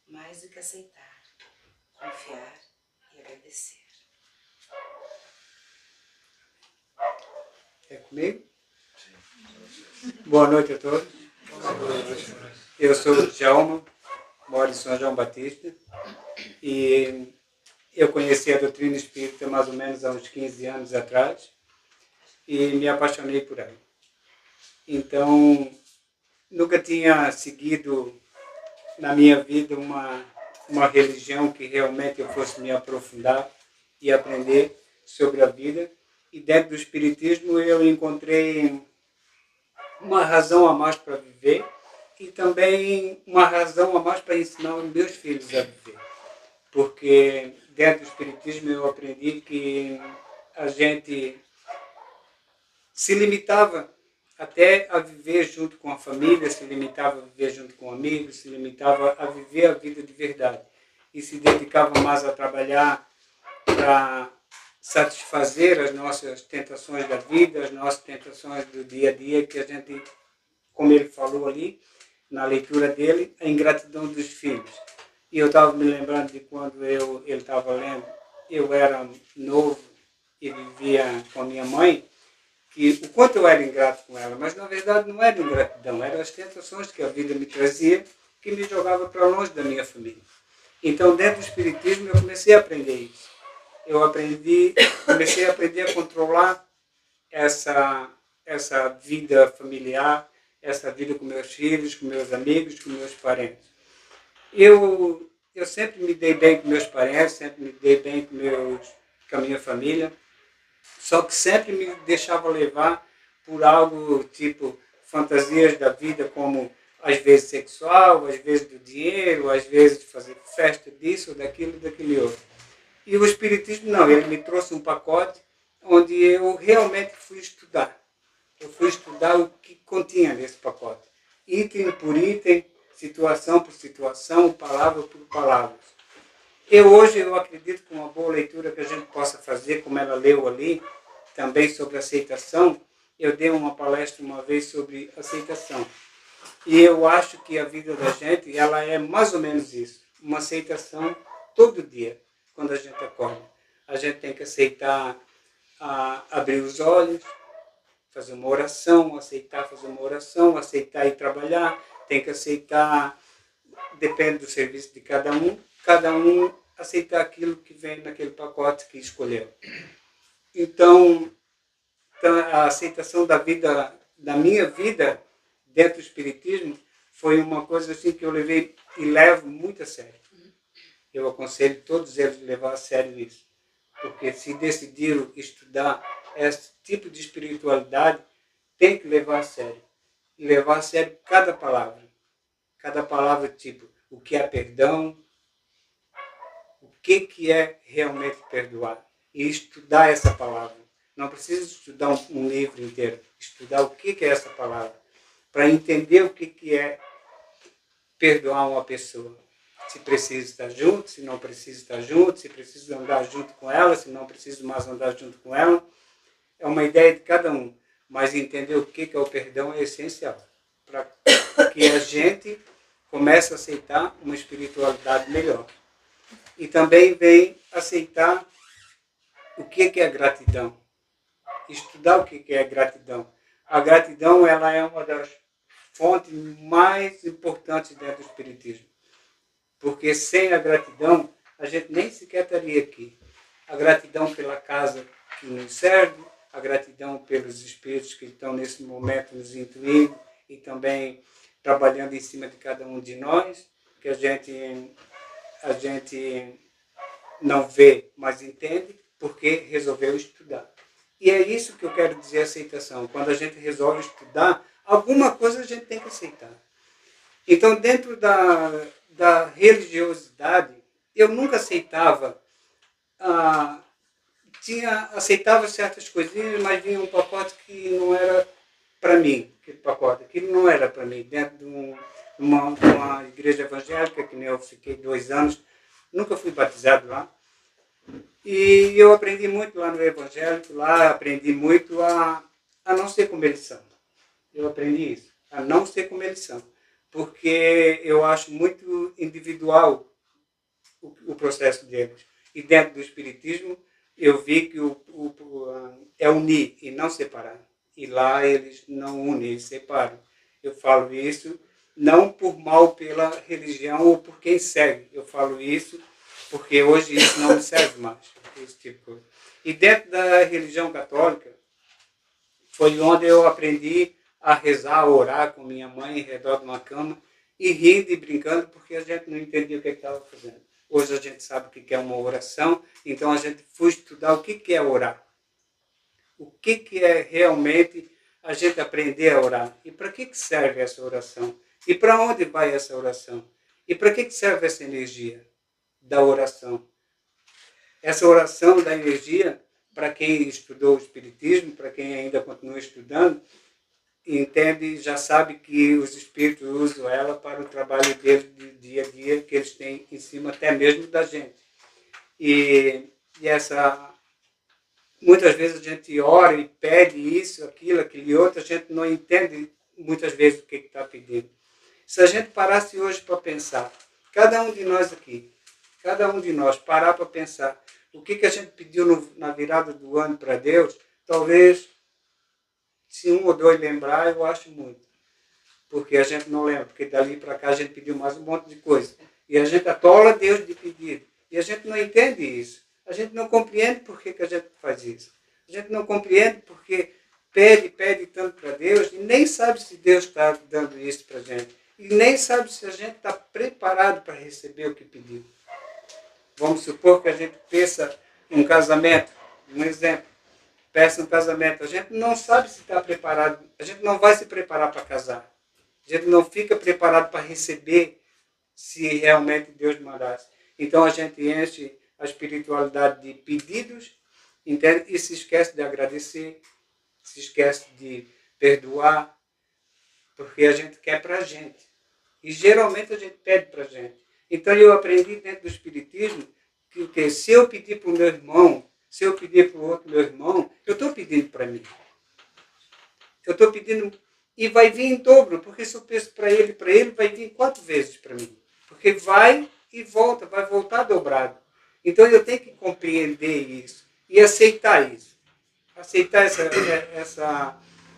mais do que aceitar, confiar e agradecer. É comigo? Boa noite a todos. Eu sou o Djalma, moro em São João Batista e eu conheci a doutrina espírita mais ou menos há uns 15 anos atrás e me apaixonei por ela. Então, nunca tinha seguido na minha vida uma religião que realmente eu fosse me aprofundar e aprender sobre a vida. E dentro do Espiritismo eu encontrei uma razão a mais para viver e também uma razão a mais para ensinar os meus filhos a viver. Porque dentro do Espiritismo eu aprendi que a gente se limitava até a viver junto com a família, se limitava a viver junto com amigos, se limitava a viver a vida de verdade. E se dedicava mais a trabalhar para satisfazer as nossas tentações da vida, as nossas tentações do dia a dia, que a gente, como ele falou ali, na leitura dele, a ingratidão dos filhos. E eu estava me lembrando de quando ele estava lendo, eu era novo e vivia com a minha mãe, que o quanto eu era ingrato com ela, mas na verdade não era ingratidão, eram as tentações que a vida me trazia, que me jogava para longe da minha família. Então, dentro do Espiritismo, eu comecei a aprender isso. Comecei a aprender a controlar essa vida familiar, essa vida com meus filhos, com meus amigos, com meus parentes. Eu sempre me dei bem com meus parentes, sempre me dei bem com a minha família, só que sempre me deixava levar por algo tipo fantasias da vida, como às vezes sexual, às vezes do dinheiro, às vezes de fazer festa disso, daquilo, daquele outro. E o Espiritismo não, ele me trouxe um pacote onde eu realmente fui estudar. Eu fui estudar o que continha nesse pacote. Item por item, situação por situação, palavra por palavra. Hoje eu acredito que uma boa leitura que a gente possa fazer, como ela leu ali, também sobre aceitação. Eu dei uma palestra uma vez sobre aceitação. E eu acho que a vida da gente, ela é mais ou menos isso. Uma aceitação todo dia, quando a gente acorda. A gente tem que aceitar abrir os olhos, fazer uma oração, aceitar fazer uma oração, aceitar ir trabalhar, tem que aceitar, depende do serviço de cada um aceitar aquilo que vem naquele pacote que escolheu. Então a aceitação da vida, da minha vida, dentro do Espiritismo, foi uma coisa assim que eu levei e levo muito a sério. Eu aconselho todos eles a levar a sério isso. Porque se decidiram estudar esse tipo de espiritualidade, tem que levar a sério. E levar a sério cada palavra. Cada palavra tipo, o que é perdão, o que é realmente perdoar. E estudar essa palavra. Não precisa estudar um livro inteiro. Estudar o que é essa palavra. Para entender o que é perdoar uma pessoa. Se precisa estar junto, se não precisa estar junto, se precisa andar junto com ela, se não precisa mais andar junto com ela. É uma ideia de cada um. Mas entender o que é o perdão é essencial. Para que a gente comece a aceitar uma espiritualidade melhor. E também vem aceitar o que é gratidão. Estudar o que é gratidão. A gratidão, ela é uma das fontes mais importantes dentro do Espiritismo. Porque sem a gratidão, a gente nem sequer estaria aqui. A gratidão pela casa que nos serve, a gratidão pelos espíritos que estão nesse momento nos intuindo e também trabalhando em cima de cada um de nós, que a gente não vê, mas entende, porque resolveu estudar. E é isso que eu quero dizer, aceitação. Quando a gente resolve estudar, alguma coisa a gente tem que aceitar. Então, dentro da religiosidade, eu nunca aceitava, aceitava certas coisinhas, mas vinha um pacote que não era para mim, aquele pacote. Aquilo não era para mim. Dentro de uma igreja evangélica, que nem eu fiquei 2 anos, nunca fui batizado lá. E eu aprendi muito lá no evangélico, lá aprendi muito a não ser como eles são. Eu aprendi isso, a não ser como eles são. porque eu acho muito individual o processo deles. E dentro do Espiritismo, eu vi que é unir e não separar. E lá eles não unem, eles separam. Eu falo isso não por mal pela religião ou por quem segue. Eu falo isso porque hoje isso não me serve mais. Esse tipo de coisa. E dentro da religião católica, foi onde eu aprendi a rezar, a orar com minha mãe em redor de uma cama e rindo e brincando porque a gente não entendia o que estava fazendo. Hoje a gente sabe o que é uma oração, então a gente foi estudar o que é orar. O que é realmente a gente aprender a orar. E para que serve essa oração? E para onde vai essa oração? E para que serve essa energia da oração? Essa oração da energia, para quem estudou o Espiritismo, para quem ainda continua estudando, entende, já sabe que os espíritos usam ela para o trabalho deles de dia a dia, que eles têm em cima até mesmo da gente. E essa... Muitas vezes a gente ora e pede isso, aquilo, aquele outro, a gente não entende muitas vezes o que está pedindo. Se a gente parasse hoje para pensar, cada um de nós aqui, cada um de nós parar para pensar o que a gente pediu na virada do ano para Deus, talvez, se um ou dois lembrar, eu acho muito. Porque a gente não lembra, porque dali para cá a gente pediu mais um monte de coisa. E a gente atola Deus de pedido. E a gente não entende isso. A gente não compreende por que a gente faz isso. A gente não compreende porque pede tanto para Deus e nem sabe se Deus está dando isso para a gente. E nem sabe se a gente está preparado para receber o que pediu. Vamos supor que a gente peça um casamento, um exemplo. Peça um casamento. A gente não sabe se está preparado. A gente não vai se preparar para casar. A gente não fica preparado para receber se realmente Deus mandasse. Então a gente enche a espiritualidade de pedidos, entende? E se esquece de agradecer, se esquece de perdoar, porque a gente quer para a gente. E geralmente a gente pede para a gente. Então eu aprendi dentro do Espiritismo que se eu pedir para o meu irmão, se eu pedir para o outro meu irmão, eu estou pedindo para mim. Eu estou pedindo, e vai vir em dobro, porque se eu peço para ele, vai vir 4 vezes para mim. Porque vai e volta, vai voltar dobrado. Então eu tenho que compreender isso e aceitar isso. Aceitar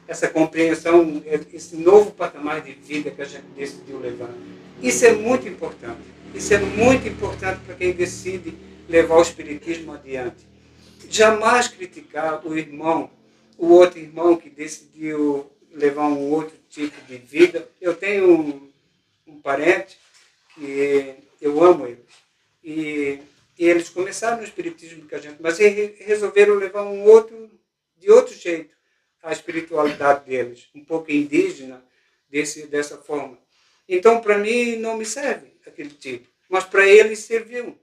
essa compreensão, esse novo patamar de vida que a gente decidiu levar. Isso é muito importante. Isso é muito importante para quem decide levar o Espiritismo adiante. Jamais criticar o irmão, o outro irmão que decidiu levar um outro tipo de vida. Eu tenho um parente que eu amo eles. E eles começaram no Espiritismo com a gente, mas resolveram levar de outro jeito a espiritualidade deles, um pouco indígena, dessa forma. Então, para mim, não me serve aquele tipo, mas para eles serviu.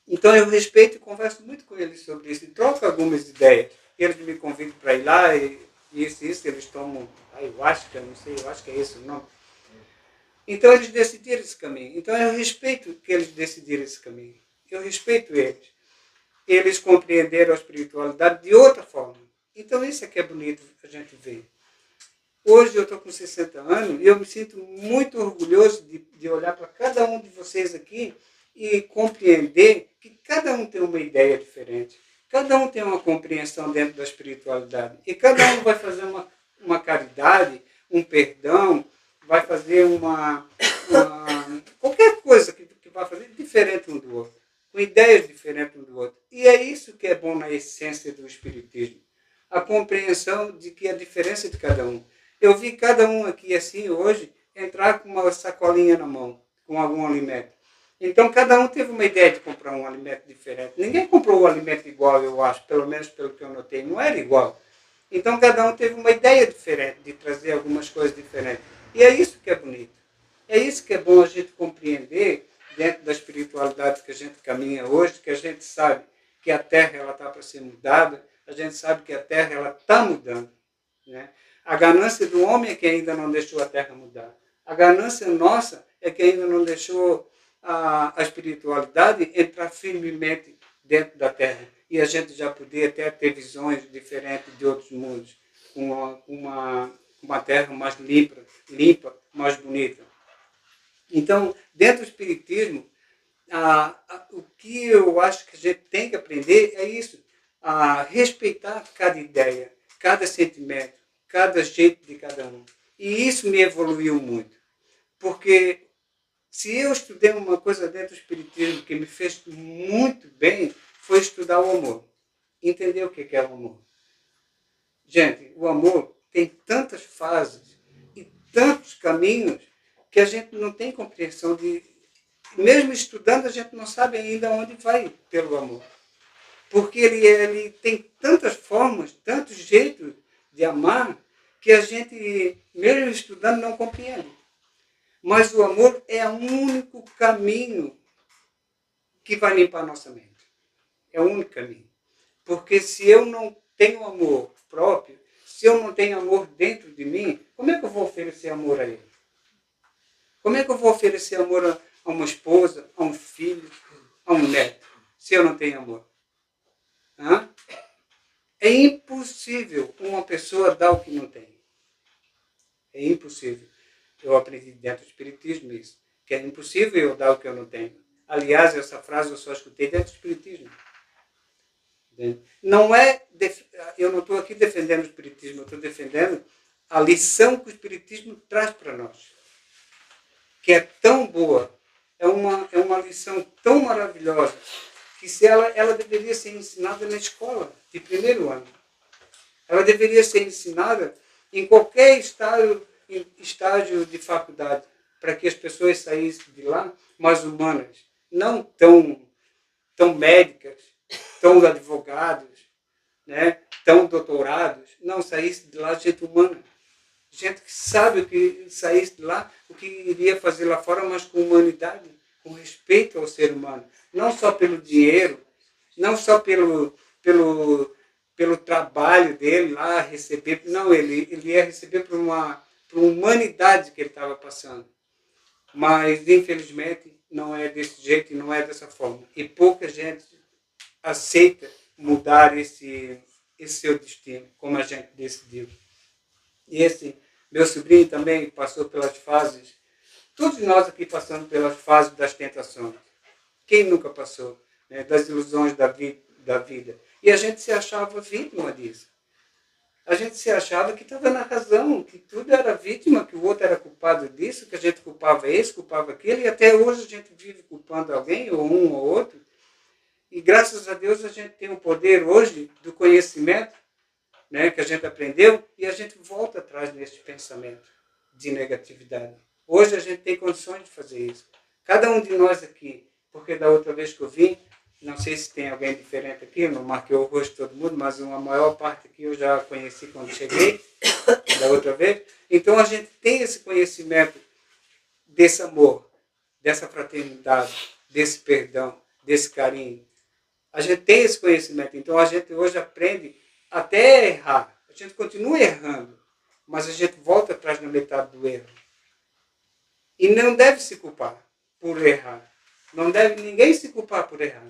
Então, eu respeito e converso muito com eles sobre isso, e troco algumas ideias. Eles me convidam para ir lá, e isso, eles tomam ayahuasca, não sei, eu acho que é esse o nome. Então, eles decidiram esse caminho. Então, eu respeito que eles decidiram esse caminho. Eu respeito eles. Eles compreenderam a espiritualidade de outra forma. Então, isso é que é bonito a gente ver. Hoje eu estou com 60 anos e eu me sinto muito orgulhoso de olhar para cada um de vocês aqui e compreender que cada um tem uma ideia diferente. Cada um tem uma compreensão dentro da espiritualidade. E cada um vai fazer uma caridade, um perdão, vai fazer qualquer coisa que vai fazer diferente um do outro, com ideias diferentes um do outro. E é isso que é bom na essência do Espiritismo. A compreensão de que a diferença de cada um. Eu vi cada um aqui assim hoje entrar com uma sacolinha na mão, com algum alimento. Então cada um teve uma ideia de comprar um alimento diferente. Ninguém comprou um alimento igual, eu acho, pelo menos pelo que eu notei, não era igual. Então cada um teve uma ideia diferente de trazer algumas coisas diferentes. E é isso que é bonito. É isso que é bom a gente compreender dentro da espiritualidade que a gente caminha hoje, que a gente sabe que a Terra está para ser mudada, a gente sabe que a Terra está mudando. Né? A ganância do homem é que ainda não deixou a Terra mudar. A ganância nossa é que ainda não deixou a espiritualidade entrar firmemente dentro da Terra. E a gente já podia até ter visões diferentes de outros mundos. Uma Terra mais limpa, mais bonita. Então, dentro do Espiritismo, o que eu acho que a gente tem que aprender é isso, a respeitar cada ideia, cada sentimento, cada jeito de cada um. E isso me evoluiu muito, porque se eu estudei uma coisa dentro do Espiritismo que me fez muito bem, foi estudar o amor, entender o que é o amor. Gente, o amor tem tantas fases e tantos caminhos que a gente não tem compreensão de... Mesmo estudando, a gente não sabe ainda onde vai pelo amor. Porque ele tem tantas formas, tantos jeitos de amar, que a gente, mesmo estudando, não compreende. Mas o amor é o único caminho que vai limpar a nossa mente. É o único caminho. Porque se eu não tenho amor próprio, se eu não tenho amor dentro de mim, como é que eu vou oferecer amor a ele? Como é que eu vou oferecer amor a uma esposa, a um filho, a um neto, se eu não tenho amor? Hã? É impossível uma pessoa dar o que não tem. É impossível. Eu aprendi dentro do Espiritismo isso, que é impossível eu dar o que eu não tenho. Aliás, essa frase eu só escutei dentro do Espiritismo. Não é, eu não estou aqui defendendo o Espiritismo, eu estou defendendo a lição que o Espiritismo traz para nós, que é tão boa, é uma lição tão maravilhosa, que se ela deveria ser ensinada na escola, de primeiro ano. Ela deveria ser ensinada em qualquer estágio de faculdade, para que as pessoas saíssem de lá mais humanas, não tão médicas, tão advogados, né, tão doutorados, não, saísse de lá gente humana. Gente que sabe o que saísse de lá, o que iria fazer lá fora, mas com humanidade, com respeito ao ser humano. Não só pelo dinheiro, não só pelo trabalho dele lá, receber. Não, ele ia receber por uma humanidade que ele estava passando. Mas, infelizmente, não é desse jeito e não é dessa forma. E pouca gente aceita mudar esse seu destino, como a gente decidiu. E esse meu sobrinho também passou pelas fases, todos nós aqui passamos pelas fases das tentações. Quem nunca passou? Né, das ilusões da vida. E a gente se achava vítima disso. A gente se achava que estava na razão, que tudo era vítima, que o outro era culpado disso, que a gente culpava esse, culpava aquele, e até hoje a gente vive culpando alguém, ou um ou outro. E graças a Deus a gente tem o poder hoje do conhecimento, né, que a gente aprendeu, e a gente volta atrás nesse pensamento de negatividade. Hoje a gente tem condições de fazer isso. Cada um de nós aqui, porque da outra vez que eu vim, não sei se tem alguém diferente aqui, eu não marquei o rosto de todo mundo, mas a maior parte aqui eu já conheci quando cheguei, da outra vez. Então a gente tem esse conhecimento desse amor, dessa fraternidade, desse perdão, desse carinho. A gente tem esse conhecimento, então a gente hoje aprende até errar. A gente continua errando, mas a gente volta atrás na metade do erro. E não deve se culpar por errar. Não deve ninguém se culpar por errar.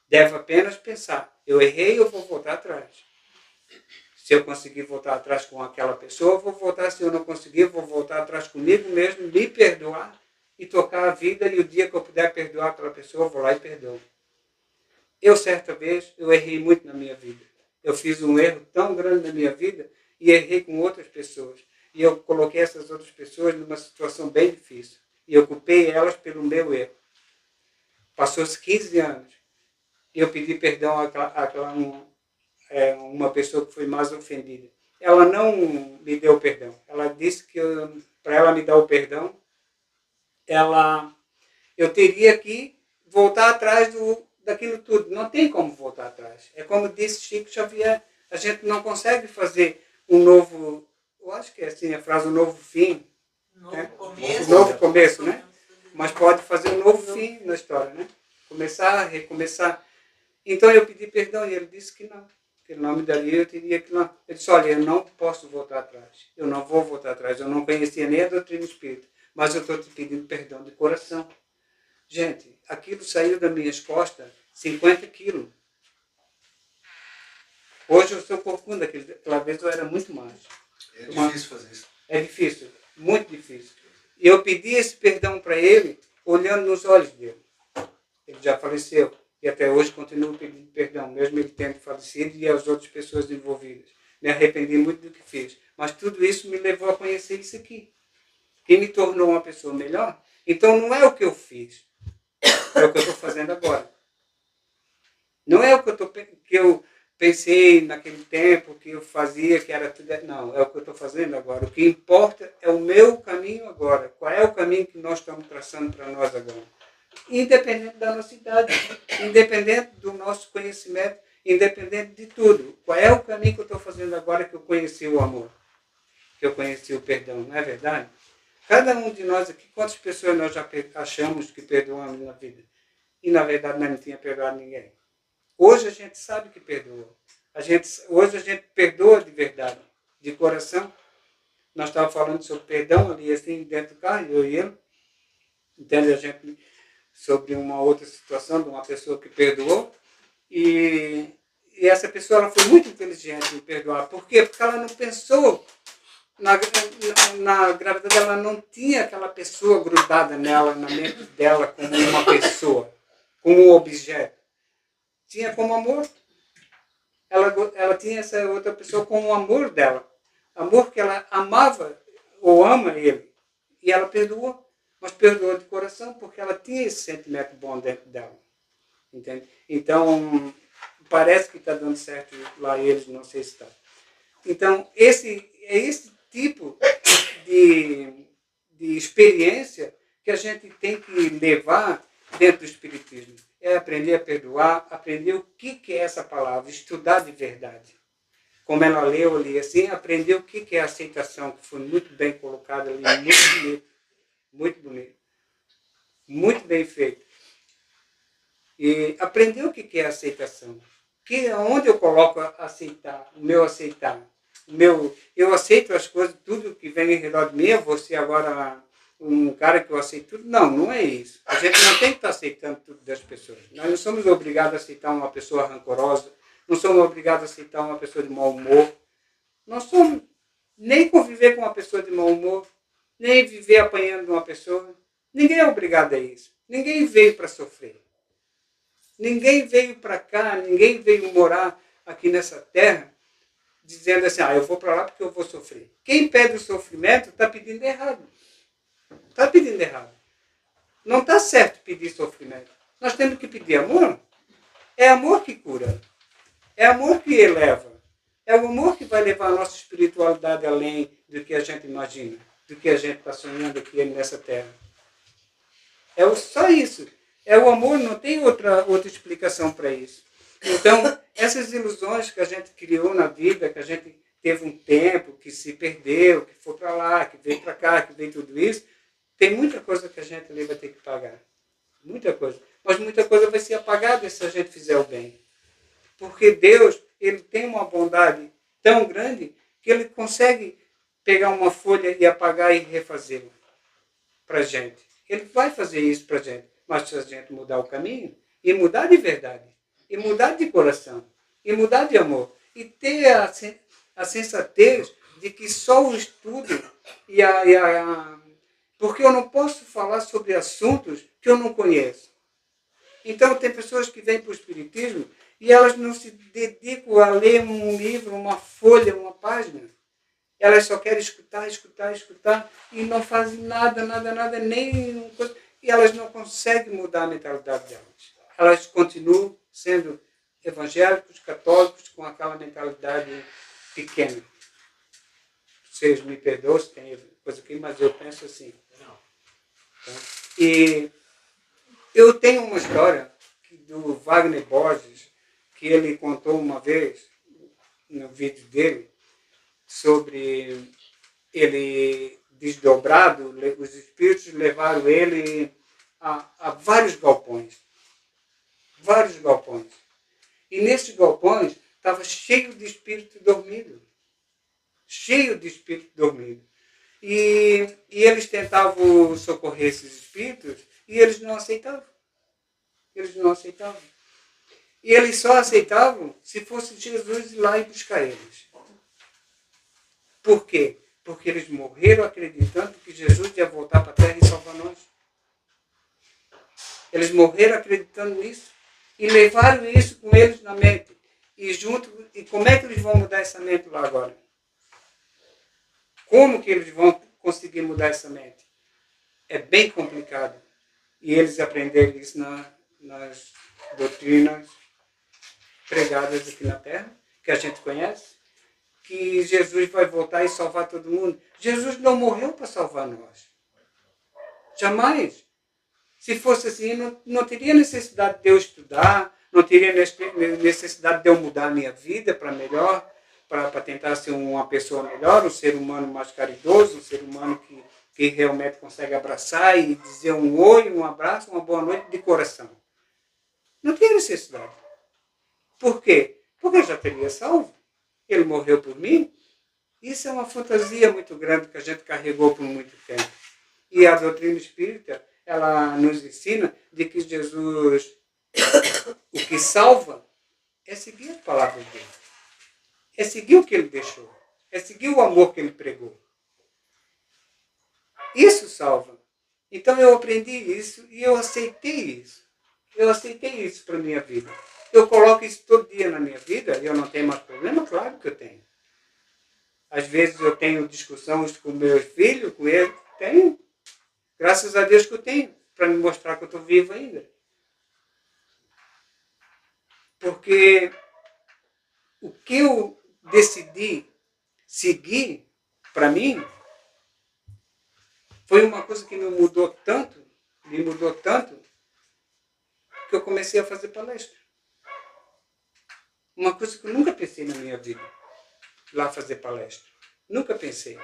Deve apenas pensar, eu errei, eu vou voltar atrás. Se eu conseguir voltar atrás com aquela pessoa, eu vou voltar. Se eu não conseguir, eu vou voltar atrás comigo mesmo, me perdoar e tocar a vida. E o dia que eu puder perdoar aquela pessoa, eu vou lá e perdoo. Eu, certa vez, eu errei muito na minha vida. Eu fiz um erro tão grande na minha vida e errei com outras pessoas. E eu coloquei essas outras pessoas numa situação bem difícil. E eu culpei elas pelo meu erro. Passou-se 15 anos. E eu pedi perdão àquela uma pessoa que foi mais ofendida. Ela não me deu perdão. Ela disse que para ela me dar o perdão, eu teria que voltar atrás daquilo tudo. Não tem como voltar atrás. É como disse Chico Xavier, a gente não consegue fazer um novo, eu acho que é assim a frase, um novo fim. Um novo começo, né? Mas pode fazer um novo fim na história, né? Começar, recomeçar. Então eu pedi perdão e ele disse que não. Que ele não me daria, eu teria que não. Ele disse, olha, eu não posso voltar atrás. Eu não vou voltar atrás. Eu não conhecia nem a doutrina espírita. Mas eu estou te pedindo perdão de coração. Gente, aquilo saiu das minhas costas 50 quilos. Hoje eu sou corcunda, aquela vez eu era muito mais. É difícil fazer isso. É difícil, muito difícil. Eu pedi esse perdão para ele, olhando nos olhos dele. Ele já faleceu. E até hoje continuo pedindo perdão, mesmo ele tendo falecido e as outras pessoas envolvidas. Me arrependi muito do que fiz. Mas tudo isso me levou a conhecer isso aqui. E me tornou uma pessoa melhor. Então não é o que eu fiz. É o que eu estou fazendo agora. Não é o que eu pensei naquele tempo, que eu fazia, que era tudo. Não, é o que eu estou fazendo agora. O que importa é o meu caminho agora. Qual é o caminho que nós estamos traçando para nós agora? Independente da nossa idade, independente do nosso conhecimento, independente de tudo. Qual é o caminho que eu estou fazendo agora que eu conheci o amor? Que eu conheci o perdão, não é verdade? Cada um de nós aqui, quantas pessoas nós já achamos que perdoamos na vida? E na verdade nós não tínhamos perdoado ninguém. Hoje a gente sabe que perdoa. Hoje a gente perdoa de verdade, de coração. Nós estávamos falando sobre perdão ali, assim, dentro do carro, eu e ele. Entende? A gente, sobre uma outra situação de uma pessoa que perdoou. E essa pessoa ela foi muito inteligente em perdoar. Por quê? Porque ela não pensou. Na gravidez ela não tinha aquela pessoa grudada nela, na mente dela, como uma pessoa, como um objeto. Tinha como amor. Ela tinha essa outra pessoa como o amor dela. Amor que ela amava ou ama ele. E ela perdoou. Mas perdoou de coração porque ela tinha esse sentimento bom dentro dela. Entende? Então, parece que está dando certo lá eles, não sei se está. Então, é esse tipo de experiência que a gente tem que levar dentro do Espiritismo. É aprender a perdoar, aprender o que é essa palavra, estudar de verdade. Como ela leu ali assim, aprender o que é aceitação, que foi muito bem colocado ali, muito bonito. Muito bonito. Muito bem feito. E aprender o que é aceitação. Onde eu coloco aceitar, o meu aceitar. Eu aceito as coisas, tudo que vem em redor de mim, eu vou ser agora um cara que eu aceito tudo. Não, não é isso. A gente não tem que estar aceitando tudo das pessoas. Nós não somos obrigados a aceitar uma pessoa rancorosa, não somos obrigados a aceitar uma pessoa de mau humor. Não somos nem conviver com uma pessoa de mau humor, nem viver apanhando de uma pessoa. Ninguém é obrigado a isso. Ninguém veio para sofrer. Ninguém veio para cá, ninguém veio morar aqui nessa terra dizendo assim, eu vou para lá porque eu vou sofrer. Quem pede o sofrimento está pedindo errado. Está pedindo errado. Não está certo pedir sofrimento. Nós temos que pedir amor. É amor que cura. É amor que eleva. É o amor que vai levar a nossa espiritualidade além do que a gente imagina, do que a gente está sonhando aqui nessa terra. É só isso. É o amor, não tem outra explicação para isso. Então, essas ilusões que a gente criou na vida, que a gente teve um tempo, que se perdeu, que foi para lá, que veio para cá, que veio tudo isso, tem muita coisa que a gente ali vai ter que pagar. Muita coisa. Mas muita coisa vai ser apagada se a gente fizer o bem. Porque Deus, ele tem uma bondade tão grande que ele consegue pegar uma folha e apagar e refazê-la para a gente. Ele vai fazer isso para a gente. Mas se a gente mudar o caminho, e mudar de verdade, e mudar de coração, e mudar de amor, e ter a sensatez de que só o estudo porque eu não posso falar sobre assuntos que eu não conheço. Então tem pessoas que vêm para o Espiritismo e elas não se dedicam a ler um livro, uma folha, uma página. Elas só querem escutar, escutar, escutar e não fazem nada, nem coisa. E elas não conseguem mudar a mentalidade delas. Elas continuam sendo evangélicos, católicos, com aquela mentalidade pequena. Vocês me perdoam se tem coisa aqui, mas eu penso assim. Tá? E eu tenho uma história do Wagner Borges, que ele contou uma vez, no vídeo dele, sobre ele desdobrado, os espíritos levaram ele a vários galpões. Vários galpões. E nesses galpões estava cheio de espírito dormido. Cheio de espírito dormido. E eles tentavam socorrer esses espíritos e eles não aceitavam. Eles não aceitavam. E eles só aceitavam se fosse Jesus ir lá e buscar eles. Por quê? Porque eles morreram acreditando que Jesus ia voltar para a terra e salvar nós. Eles morreram acreditando nisso. E levaram isso com eles na mente. E como é que eles vão mudar essa mente lá agora? Como que eles vão conseguir mudar essa mente? É bem complicado. E eles aprenderam isso nas doutrinas pregadas aqui na Terra, que a gente conhece, que Jesus vai voltar e salvar todo mundo. Jesus não morreu para salvar nós. Jamais. Se fosse assim, não teria necessidade de eu estudar, não teria necessidade de eu mudar a minha vida para melhor, para tentar ser uma pessoa melhor, um ser humano mais caridoso, um ser humano que realmente consegue abraçar e dizer um oi, um abraço, uma boa noite de coração. Não tinha necessidade. Por quê? Porque eu já teria salvo. Ele morreu por mim. Isso é uma fantasia muito grande que a gente carregou por muito tempo. E a doutrina espírita, ela nos ensina de que Jesus, o que salva, é seguir a palavra dele. É seguir o que ele deixou. É seguir o amor que ele pregou. Isso salva. Então eu aprendi isso e eu aceitei isso. Eu aceitei isso para a minha vida. Eu coloco isso todo dia na minha vida e eu não tenho mais problema? Claro que eu tenho. Às vezes eu tenho discussões com meus filhos, com eles. Tenho. Graças a Deus que eu tenho, para me mostrar que eu estou vivo ainda. Porque o que eu decidi seguir, para mim, foi uma coisa que me mudou tanto, que eu comecei a fazer palestra. Uma coisa que eu nunca pensei na minha vida, lá fazer palestra. Nunca pensei.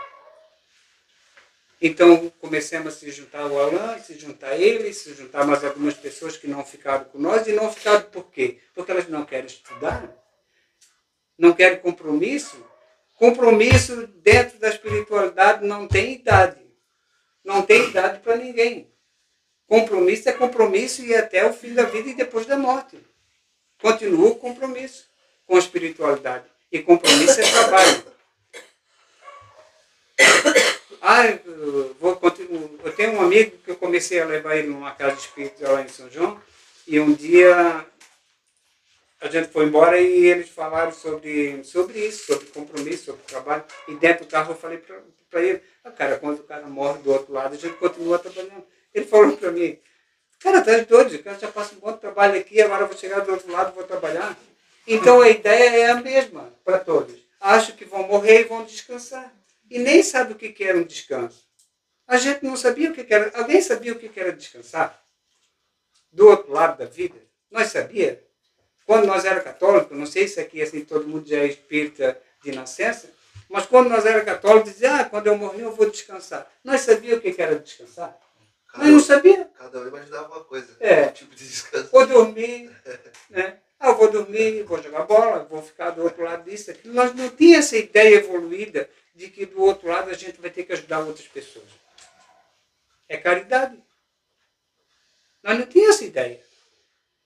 Então, começamos a se juntar o Alain, se juntar ele, se juntar mais algumas pessoas que não ficaram com nós. E não ficaram por quê? Porque elas não querem estudar, não querem compromisso. Compromisso dentro da espiritualidade não tem idade. Não tem idade para ninguém. Compromisso é compromisso e até o fim da vida e depois da morte. Continua o compromisso com a espiritualidade. E compromisso é trabalho. Eu tenho um amigo que eu comecei a levar ele numa casa espírita lá em São João, e um dia a gente foi embora e eles falaram sobre isso, sobre compromisso, sobre trabalho. E dentro do carro eu falei para ele, cara, quando o cara morre do outro lado, a gente continua trabalhando. Ele falou para mim, cara, tá doido, o cara já passa um bom trabalho aqui, agora eu vou chegar do outro lado e vou trabalhar. Então a ideia é a mesma para todos. Acham que vão morrer e vão descansar. E nem sabe o que era um descanso. A gente não sabia o que era. Alguém sabia o que era descansar? Do outro lado da vida? Nós sabíamos. Quando nós era católicos, não sei se aqui assim, todo mundo já é espírita de nascença, mas quando nós era católicos, dizia, quando eu morrer eu vou descansar. Nós sabíamos o que era descansar? Nós não sabíamos. Cada um imaginava uma coisa. Um tipo de descanso. Vou dormir, né? Eu vou dormir, vou jogar bola, vou ficar do outro lado disso, aquilo. Nós não tínhamos essa ideia evoluída de que do outro lado a gente vai ter que ajudar outras pessoas. É caridade. Nós não tínhamos essa ideia.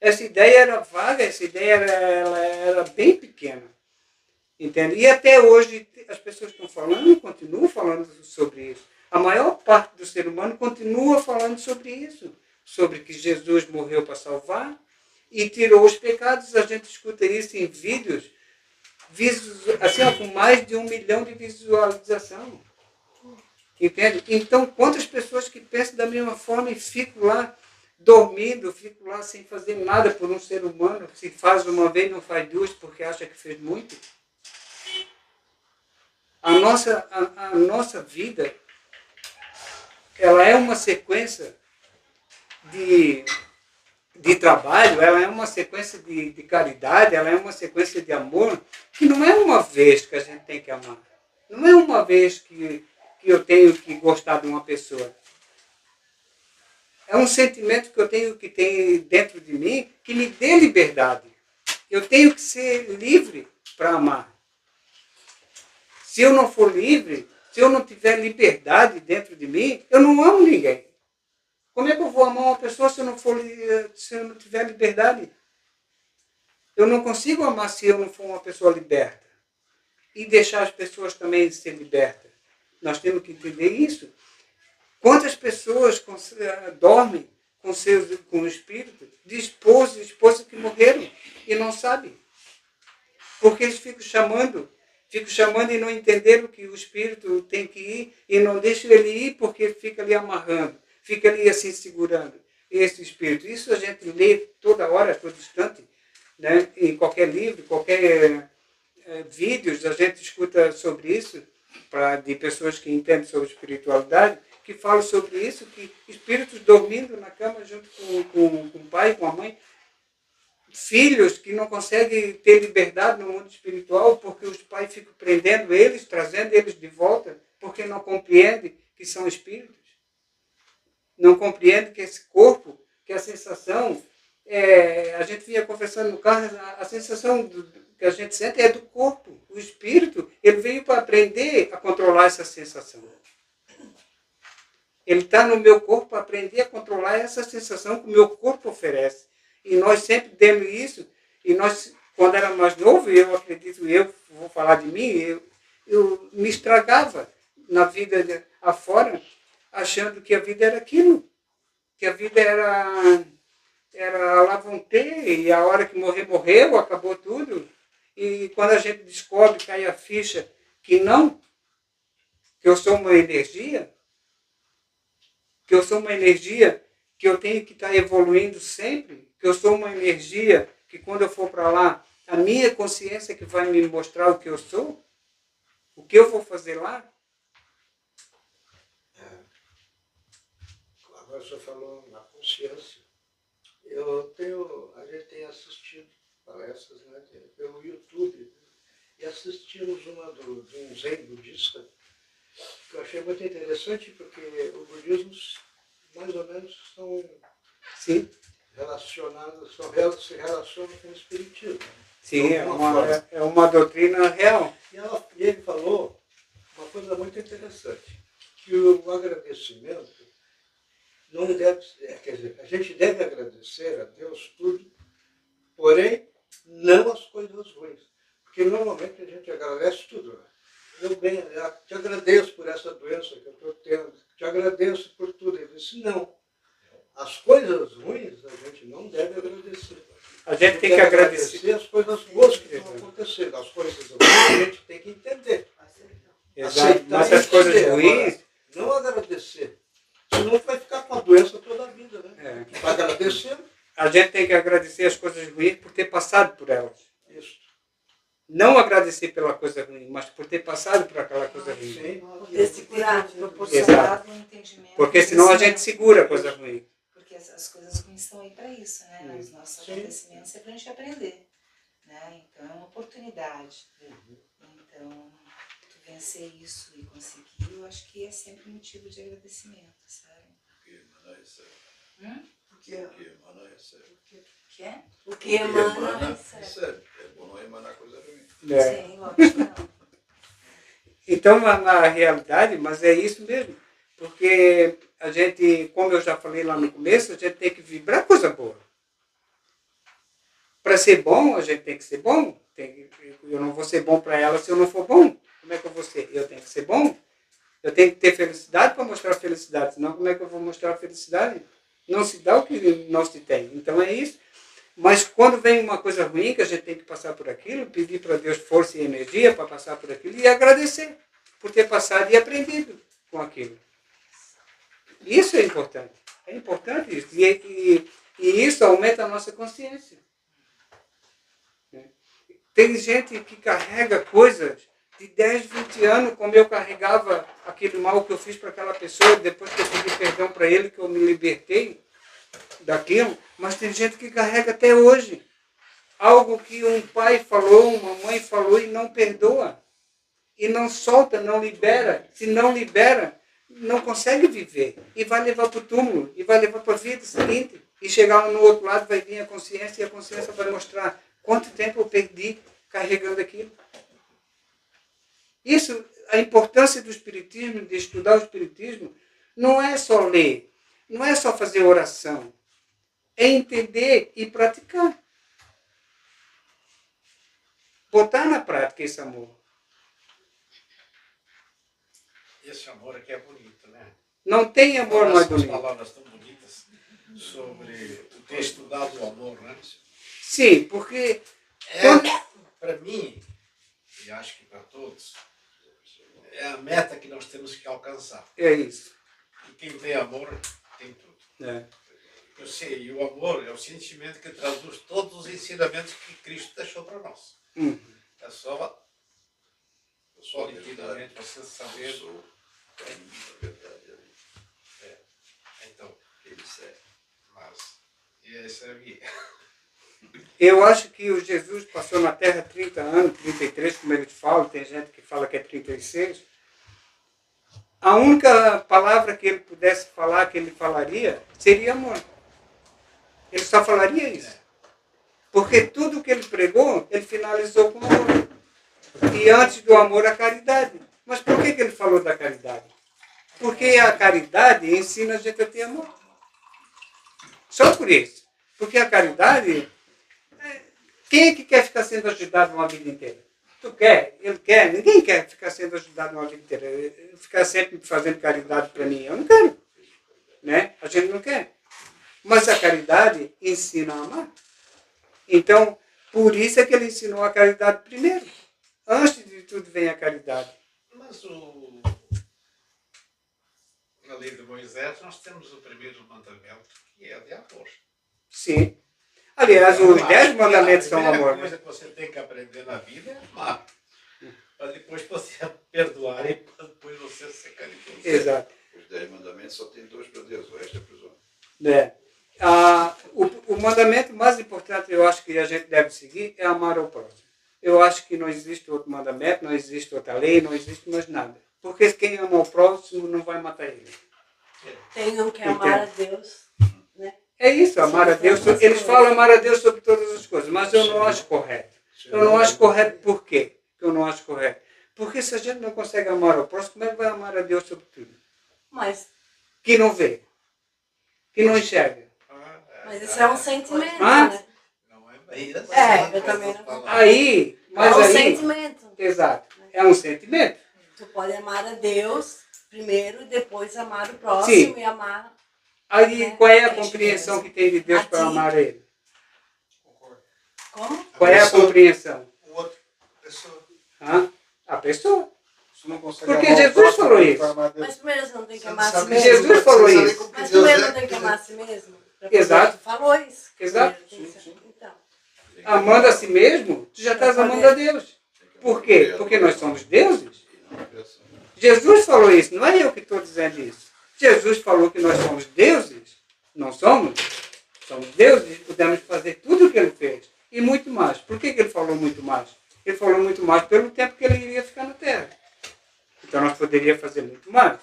Essa ideia era vaga, essa ideia era bem pequena. Entende? E até hoje as pessoas estão falando, continuam falando sobre isso. A maior parte do ser humano continua falando sobre isso. Sobre que Jesus morreu para salvar e tirou os pecados. A gente escuta isso em vídeos assim, com mais de 1 milhão de visualização. Entende? Então, quantas pessoas que pensam da mesma forma e ficam lá dormindo, ficam lá sem fazer nada por um ser humano, se faz uma vez, não faz duas, porque acha que fez muito. A nossa vida, ela é uma sequência de trabalho, ela é uma sequência de caridade, ela é uma sequência de amor, que não é uma vez que a gente tem que amar. Não é uma vez que eu tenho que gostar de uma pessoa. É um sentimento que eu tenho que ter dentro de mim que me dê liberdade. Eu tenho que ser livre para amar. Se eu não for livre, se eu não tiver liberdade dentro de mim, eu não amo ninguém. Como é que eu vou amar uma pessoa se eu não tiver liberdade? Eu não consigo amar se eu não for uma pessoa liberta. E deixar as pessoas também ser libertas. Nós temos que entender isso. Quantas pessoas dormem com o espírito de esposos e esposas que morreram e não sabem? Porque eles ficam chamando e não entenderam que o espírito tem que ir e não deixam ele ir porque fica ali amarrando, fica ali assim segurando esse espírito. Isso a gente lê toda hora, todo instante, né? Em qualquer livro, qualquer vídeos, a gente escuta sobre isso de pessoas que entendem sobre espiritualidade, que falam sobre isso, que espíritos dormindo na cama junto com o pai, com a mãe, filhos que não conseguem ter liberdade no mundo espiritual porque os pais ficam prendendo eles, trazendo eles de volta, porque não compreendem que são espíritos. Não compreendem que esse corpo, que a sensação, a gente vinha conversando no carro, a sensação que a gente sente é do corpo. O espírito, ele veio para aprender a controlar essa sensação. Ele está no meu corpo para aprender a controlar essa sensação que o meu corpo oferece. E nós sempre demos isso. E nós, quando era mais novo, eu acredito, eu vou falar de mim, eu me estragava na vida afora, achando que a vida era aquilo. Que a vida era lá vão ter, e a hora que morrer, morreu, acabou tudo. E quando a gente descobre, cai a ficha que não, que eu sou uma energia, que eu tenho que estar evoluindo sempre, que eu sou uma energia que quando eu for para lá, a minha consciência é que vai me mostrar o que eu sou, o que eu vou fazer lá. Agora o senhor falou na consciência. A gente tem assistido palestras, né, pelo YouTube, e assistimos uma de um zen budista, que eu achei muito interessante, porque o budismo, mais ou menos, são Sim. relacionados, se relacionam com o espiritismo. Sim, é uma doutrina real. E ele falou uma coisa muito interessante, que o agradecimento não deve, quer dizer, a gente deve agradecer a Deus tudo, porém, não as coisas ruins. Porque normalmente a gente agradece tudo, né? Eu bem, te agradeço por essa doença que eu estou tendo, te agradeço por tudo. Ele disse, não. As coisas ruins a gente não deve agradecer. A gente tem que agradecer as coisas boas que estão acontecendo. As coisas ruins a gente tem que entender. Exato. Mas as coisas ruins... Não agradecer. Senão vai ficar com a doença toda a vida, né? É. Vai agradecer. A gente tem que agradecer as coisas ruins por ter passado por elas. Isso. Não agradecer pela coisa ruim, mas por ter passado por aquela coisa ruim. Sim. Por ter segurado, proporcionado um entendimento. Porque senão a gente segura a coisa ruim. Porque as coisas ruins estão aí para isso, né? Os nossos acontecimentos é para a gente aprender. Né? Então é uma oportunidade. Então, tu vencer isso e conseguir, eu acho que é sempre motivo de agradecimento, sabe? Porque emana é sério. Que é? Porque emana É sério. É bom não emanar coisa ruim. Sim, lógico, não. Então, na realidade, mas é isso mesmo. Porque a gente, como eu já falei lá no começo, a gente tem que vibrar coisa boa. Para ser bom, a gente tem que ser bom. Eu não vou ser bom para ela se eu não for bom. Como é que eu vou ser? Eu tenho que ser bom. Eu tenho que ter felicidade para mostrar felicidade. Senão, como é que eu vou mostrar felicidade? Não se dá o que não se tem. Então, é isso. Mas quando vem uma coisa ruim, que a gente tem que passar por aquilo, pedir para Deus força e energia para passar por aquilo e agradecer por ter passado e aprendido com aquilo. Isso é importante. É importante isso. E isso aumenta a nossa consciência. Tem gente que carrega coisas de 10, 20 anos, como eu carregava aquele mal que eu fiz para aquela pessoa, depois que eu pedi perdão para ele, que eu me libertei daquilo, mas tem gente que carrega até hoje. Algo que um pai falou, uma mãe falou e não perdoa. E não solta, não libera. Se não libera, não consegue viver. E vai levar para o túmulo, e vai levar para a vida seguinte. E chegar no outro lado, vai vir a consciência, e a consciência vai mostrar quanto tempo eu perdi carregando aquilo. Isso, a importância do Espiritismo, de estudar o Espiritismo, não é só ler, não é só fazer oração. É entender e praticar. Botar na prática esse amor. Esse amor aqui é bonito, né? Não tem amor mais Essas bonito. palavras tão bonitas sobre tu ter estudado o amor, né? Sim, porque Para mim, e acho que para todos, é a meta que nós temos que alcançar. é isso. E quem tem amor, tem tudo. É. Eu sei, e o amor é o sentimento que traduz todos os ensinamentos que Cristo deixou para nós. É só nitidamente você saber. Então, mas, e esse aqui. Eu acho que o Jesus passou na Terra 30 anos, 33, como ele fala, tem gente que fala que é 36. A única palavra que ele pudesse falar, que ele falaria, seria amor. Ele só falaria isso. Porque tudo que ele pregou, ele finalizou com amor. E antes do amor, a caridade. Mas por que ele falou da caridade? Porque a caridade ensina a gente a ter amor. Só por isso. Porque a caridade... Quem é que quer ficar sendo ajudado uma vida inteira? Tu quer? Ele quer? Ninguém quer ficar sendo ajudado uma vida inteira. Ficar sempre fazendo caridade para mim. Eu não quero. Né? A gente não quer. Mas a caridade ensina a amar. Então, por isso é que ele ensinou a caridade primeiro. Antes de tudo vem a caridade. Mas na lei de Moisés nós temos o primeiro mandamento, que é de amor. Sim. Aliás, os 10 mandamentos são amor. A amor. primeira coisa que você tem que aprender na vida é amar. Para depois você perdoar e para depois você ser caridoso. Exato. Os 10 mandamentos só tem 2 para Deus, o resto é para os homens. O mandamento mais importante, eu acho que a gente deve seguir, é amar ao próximo. Eu acho que não existe outro mandamento, não existe outra lei, não existe mais nada. Porque quem ama o próximo não vai matar ele. Tem um que amar a Deus, né? É isso, amar a Deus. Eles falam amar a Deus sobre todas as coisas, mas eu não acho correto. Eu não acho correto por quê? Eu não acho correto. Porque se a gente não consegue amar ao próximo, como é que vai amar a Deus sobre tudo? Mas Que não vê, que não enxerga. isso é um sentimento, Ah? né? Não é bem assim. Eu também não. Aí, mas é um aí... sentimento. Exato. É um sentimento. Tu pode amar a Deus primeiro e depois amar o próximo. Sim. E amar. Aí, Né? qual é a compreensão que tem de Deus A para ti. amar ele? Como? Qual é a compreensão? O outro, pessoa. Hã? A pessoa. Você não consegue Porque amar o Jesus próximo falou para isso. amar Deus. Mas primeiro você não tem que Você amar a si sabe mesmo. Jesus falou você sabe isso. como que Mas Deus primeiro é, não tem que porque amar a si mesmo. Pra poder- Exato. Falou isso. Exato. Primeiro tem que ser- Então. Amando a si mesmo, tu já estás amando a Deus. Por quê? Porque nós somos deuses. Jesus falou isso, não é eu que estou dizendo isso. Jesus falou que nós somos deuses. Não somos? Somos deuses e podemos fazer tudo o que ele fez. E muito mais. Por que ele falou muito mais? Ele falou muito mais pelo tempo que ele iria ficar na Terra. Então nós poderíamos fazer muito mais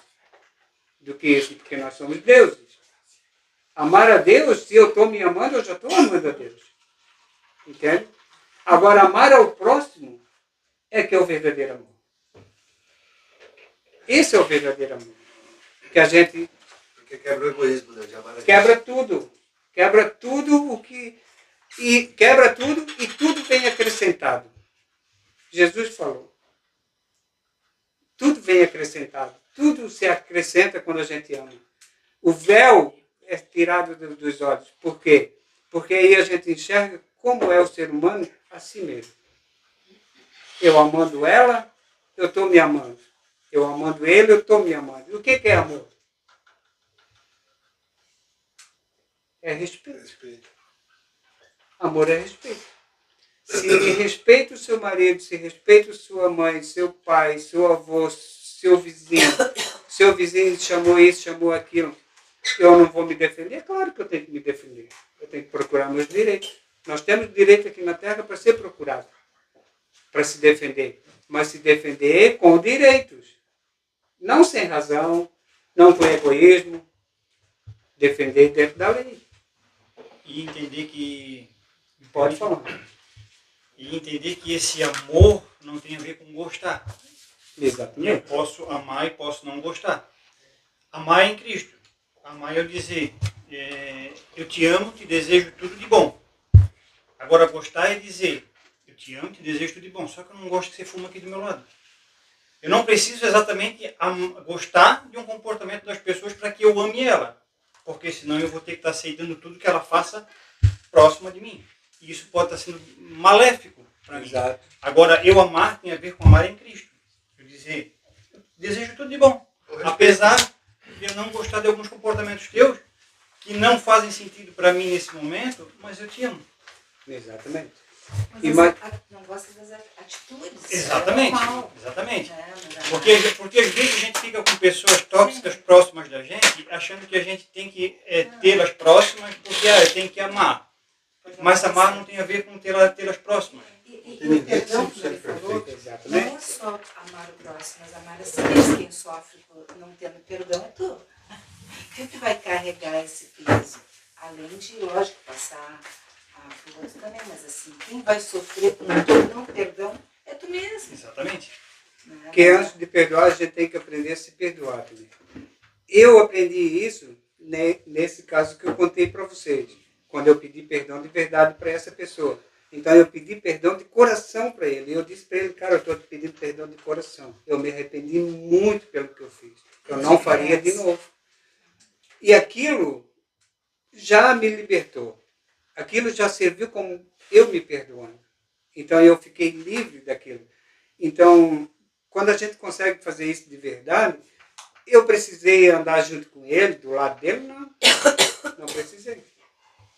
do que isso, porque nós somos deuses. Amar a Deus, se eu estou me amando, eu já estou amando a Deus. Entende? Agora, amar ao próximo é que é o verdadeiro amor. Esse é o verdadeiro amor. Que a gente Porque quebra o egoísmo, né? De amar a Deus. quebra tudo. Quebra tudo o que... E quebra tudo e tudo vem acrescentado. Jesus falou. Tudo vem acrescentado. Tudo se acrescenta quando a gente ama. O véu é tirado dos olhos. Por quê? Porque aí a gente enxerga como é o ser humano a si mesmo. Eu amando ela, eu estou me amando. Eu amando ele, eu estou me amando. E o que é amor? É respeito. Amor é respeito. Se respeita o seu marido, se respeita sua mãe, seu pai, seu avô, seu vizinho chamou isso, chamou aquilo, eu não vou me defender? É claro que eu tenho que me defender. Eu tenho que procurar meus direitos. Nós temos direito aqui na Terra para ser procurado, para se defender. Mas se defender com direitos. Não sem razão, não com egoísmo. Defender dentro da lei. E entender que... Pode falar. E entender que esse amor não tem a ver com gostar. Eu Exatamente. posso amar e posso não gostar. Amar é em Cristo. Amar é eu dizer, eu te amo, te desejo tudo de bom. Agora, gostar é dizer, eu te amo, te desejo tudo de bom. Só que eu não gosto que você fuma aqui do meu lado. Eu não preciso exatamente gostar de um comportamento das pessoas para que eu ame ela. Porque senão eu vou ter que estar aceitando tudo que ela faça próxima de mim. E isso pode estar sendo maléfico para mim. Exato. Agora, eu amar tem a ver com amar em Cristo. Eu dizer, desejo tudo de bom. Apesar de eu não gostar de alguns comportamentos teus, que não fazem sentido para mim nesse momento, mas eu te amo. Exatamente. Mas não gosta das atitudes. Exatamente. É normal. Exatamente. Mas Porque às vezes a gente fica com pessoas tóxicas próximas da gente, achando que a gente tem que tê-las próximas, porque eu tenho que amar. Mas amar não tem a ver com tê-las próximas. E o perdão que ele falou, não é só amar o próximo, mas amar a si mesmo. Quem sofre por não tendo perdão é tu. Quem que vai carregar esse peso? Além de, lógico, passar para o outro também, mas assim, quem vai sofrer por não perdão é tu mesmo. Exatamente. Porque antes de perdoar, a gente tem que aprender a se perdoar também. Eu aprendi isso nesse caso que eu contei para vocês, quando eu pedi perdão de verdade para essa pessoa. Então eu pedi perdão de coração para ele. Eu disse para ele, cara, eu estou te pedindo perdão de coração. Eu me arrependi muito pelo que eu fiz. Eu não faria de novo. E aquilo já me libertou. Aquilo já serviu como eu me perdoando. Então eu fiquei livre daquilo. Então, quando a gente consegue fazer isso de verdade, eu precisei andar junto com ele, do lado dele? Não. Não precisei.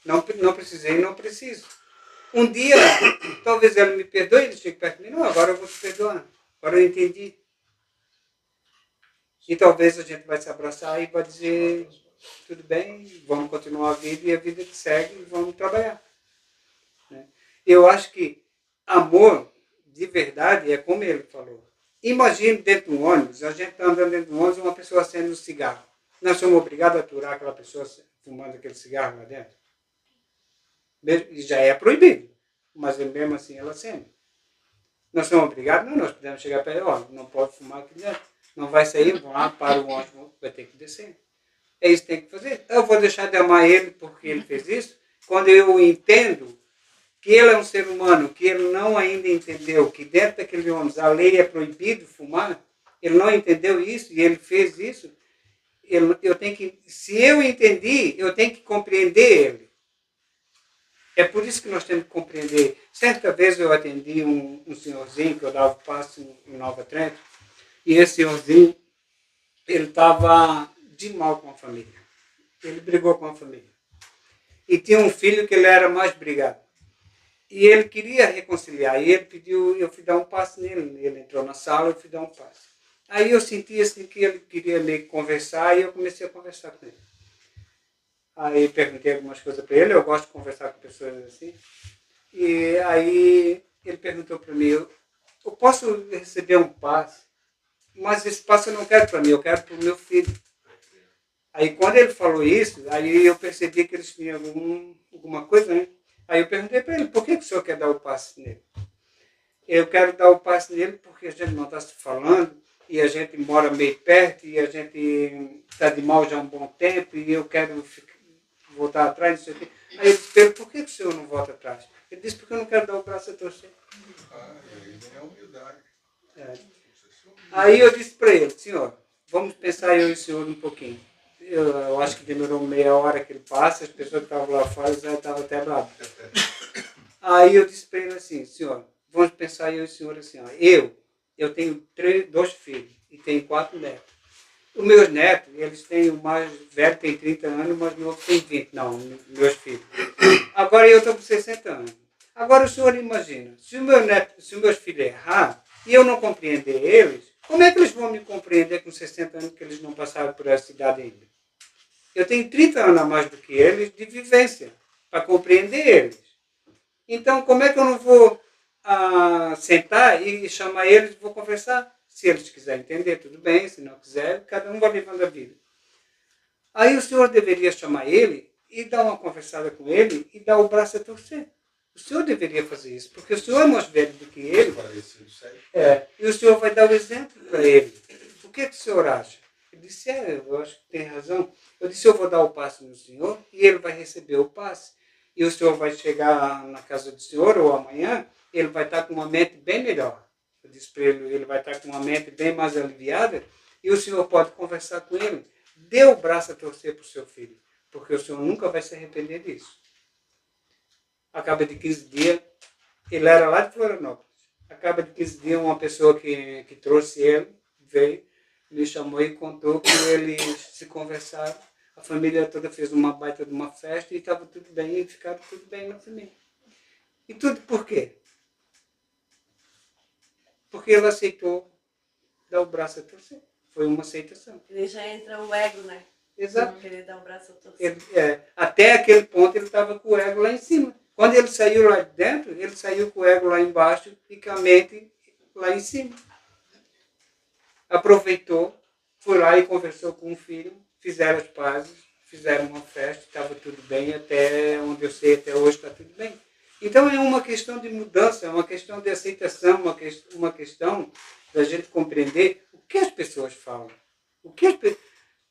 Não precisei, não preciso. Um dia, talvez ele me perdoe, ele chegue perto de mim, não, agora eu vou te perdoar. Agora eu entendi. E talvez a gente vai se abraçar e vai dizer, tudo bem, vamos continuar a vida e a vida que segue e vamos trabalhar. Eu acho que amor de verdade é como ele falou. Imagine dentro de um ônibus, a gente está andando dentro de um ônibus e uma pessoa acende um cigarro. Nós somos obrigados a aturar aquela pessoa fumando aquele cigarro lá dentro. E já é proibido, mas mesmo assim ela acende. Nós somos obrigados? Não, nós podemos chegar para ela, não pode fumar aqui dentro. Não vai sair, vão lá para o ônibus, vai ter que descer. É isso que tem que fazer. Eu vou deixar de amar ele porque ele fez isso? Quando eu entendo que ele é um ser humano, que ele não ainda entendeu que dentro daquele ônibus a lei é proibido fumar, ele não entendeu isso e ele fez isso, eu tenho que, se eu entendi, eu tenho que compreender ele. É por isso que nós temos que compreender. Certa vez eu atendi um senhorzinho que eu dava passe em Nova Trento, e esse senhorzinho, ele estava de mal com a família. Ele brigou com a família. E tinha um filho que ele era mais brigado. E ele queria reconciliar. E ele pediu, eu fui dar um passe nele. Ele entrou na sala, eu fui dar um passe. Aí eu senti assim que ele queria meio que conversar e eu comecei a conversar com ele. Aí perguntei algumas coisas para ele, eu gosto de conversar com pessoas assim. E aí ele perguntou para mim, eu posso receber um passe? Mas esse passe eu não quero para mim, eu quero para o meu filho. Aí quando ele falou isso, aí eu percebi que eles tinham alguma coisa, né? Aí eu perguntei para ele, por que o senhor quer dar o passe nele? Eu quero dar o passe nele porque a gente não está se falando, e a gente mora meio perto, e a gente está de mal já há um bom tempo, e eu quero voltar atrás, não sei o quê. Aí eu disse, por que o senhor não volta atrás? Ele disse, porque eu não quero dar o braço a torcer. É humildade. Aí eu disse para ele, senhor, vamos pensar eu e o senhor um pouquinho. Eu acho que demorou meia hora que ele passa, as pessoas que estavam lá fora já estavam até bravas. Aí eu disse para ele assim, senhor, vamos pensar eu e o senhor assim, ó, eu tenho 2 filhos e tenho 4 netos. Os meus netos, eles têm, o mais velho tem 30 anos, o mais novo tem 20. Não, meus filhos. Agora eu estou com 60 anos. Agora o senhor imagina, se os meus filhos errar e eu não compreender eles, como é que eles vão me compreender com 60 anos que eles não passaram por essa idade ainda? Eu tenho 30 anos a mais do que eles de vivência, para compreender eles. Então, como é que eu não vou sentar e chamar eles e vou conversar? Se eles quiserem entender, tudo bem. Se não quiser, cada um vai levando a vida. Aí o senhor deveria chamar ele e dar uma conversada com ele e dar o braço a torcer. O senhor deveria fazer isso, porque o senhor é mais velho do que ele. E o senhor vai dar o exemplo para ele. O que o senhor acha? Ele disse, eu acho que tem razão. Eu disse, eu vou dar o passe no senhor e ele vai receber o passe. E o senhor vai chegar na casa do senhor ou amanhã, ele vai estar com uma mente bem melhor. Eu disse para ele, ele vai estar com uma mente bem mais aliviada e o senhor pode conversar com ele. Dê o braço a torcer para o seu filho, porque o senhor nunca vai se arrepender disso. Acaba de 15 dias, ele era lá de Florianópolis. Acaba de 15 dias, uma pessoa que trouxe ele, veio, me chamou e contou que eles se conversaram. A família toda fez uma baita de uma festa e estava tudo bem, e ficava tudo bem na família. E tudo por quê? Porque ele aceitou dar o braço a torcer. Foi uma aceitação. Ele já entra o ego, né? Exato. Querer dar o braço a torcer. Até aquele ponto ele estava com o ego lá em cima. Quando ele saiu lá de dentro, ele saiu com o ego lá embaixo e com a mente lá em cima. Aproveitou, foi lá e conversou com o filho, fizeram as pazes, fizeram uma festa, estava tudo bem, até onde eu sei, até hoje está tudo bem. Então é uma questão de mudança, é uma questão de aceitação, uma questão da gente compreender o que as pessoas falam.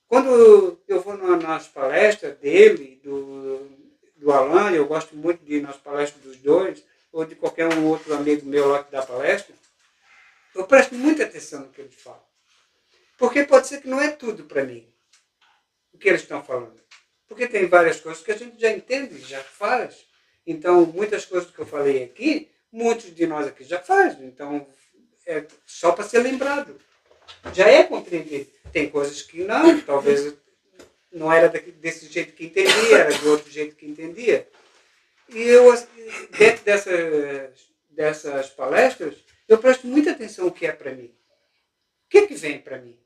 Quando eu vou nas palestras dele, do Alan, eu gosto muito de ir nas palestras dos dois, ou de qualquer um outro amigo meu lá que dá palestra, eu presto muita atenção no que eles falam. Porque pode ser que não é tudo para mim, o que eles estão falando. Porque tem várias coisas que a gente já entende, já faz. Então, muitas coisas que eu falei aqui, muitos de nós aqui já fazem. Então, é só para ser lembrado. Já é compreendido. Tem coisas que não, talvez não era desse jeito que entendia, era de outro jeito que entendia. E eu, dentro dessas palestras, eu presto muita atenção no que é para mim. O que vem para mim?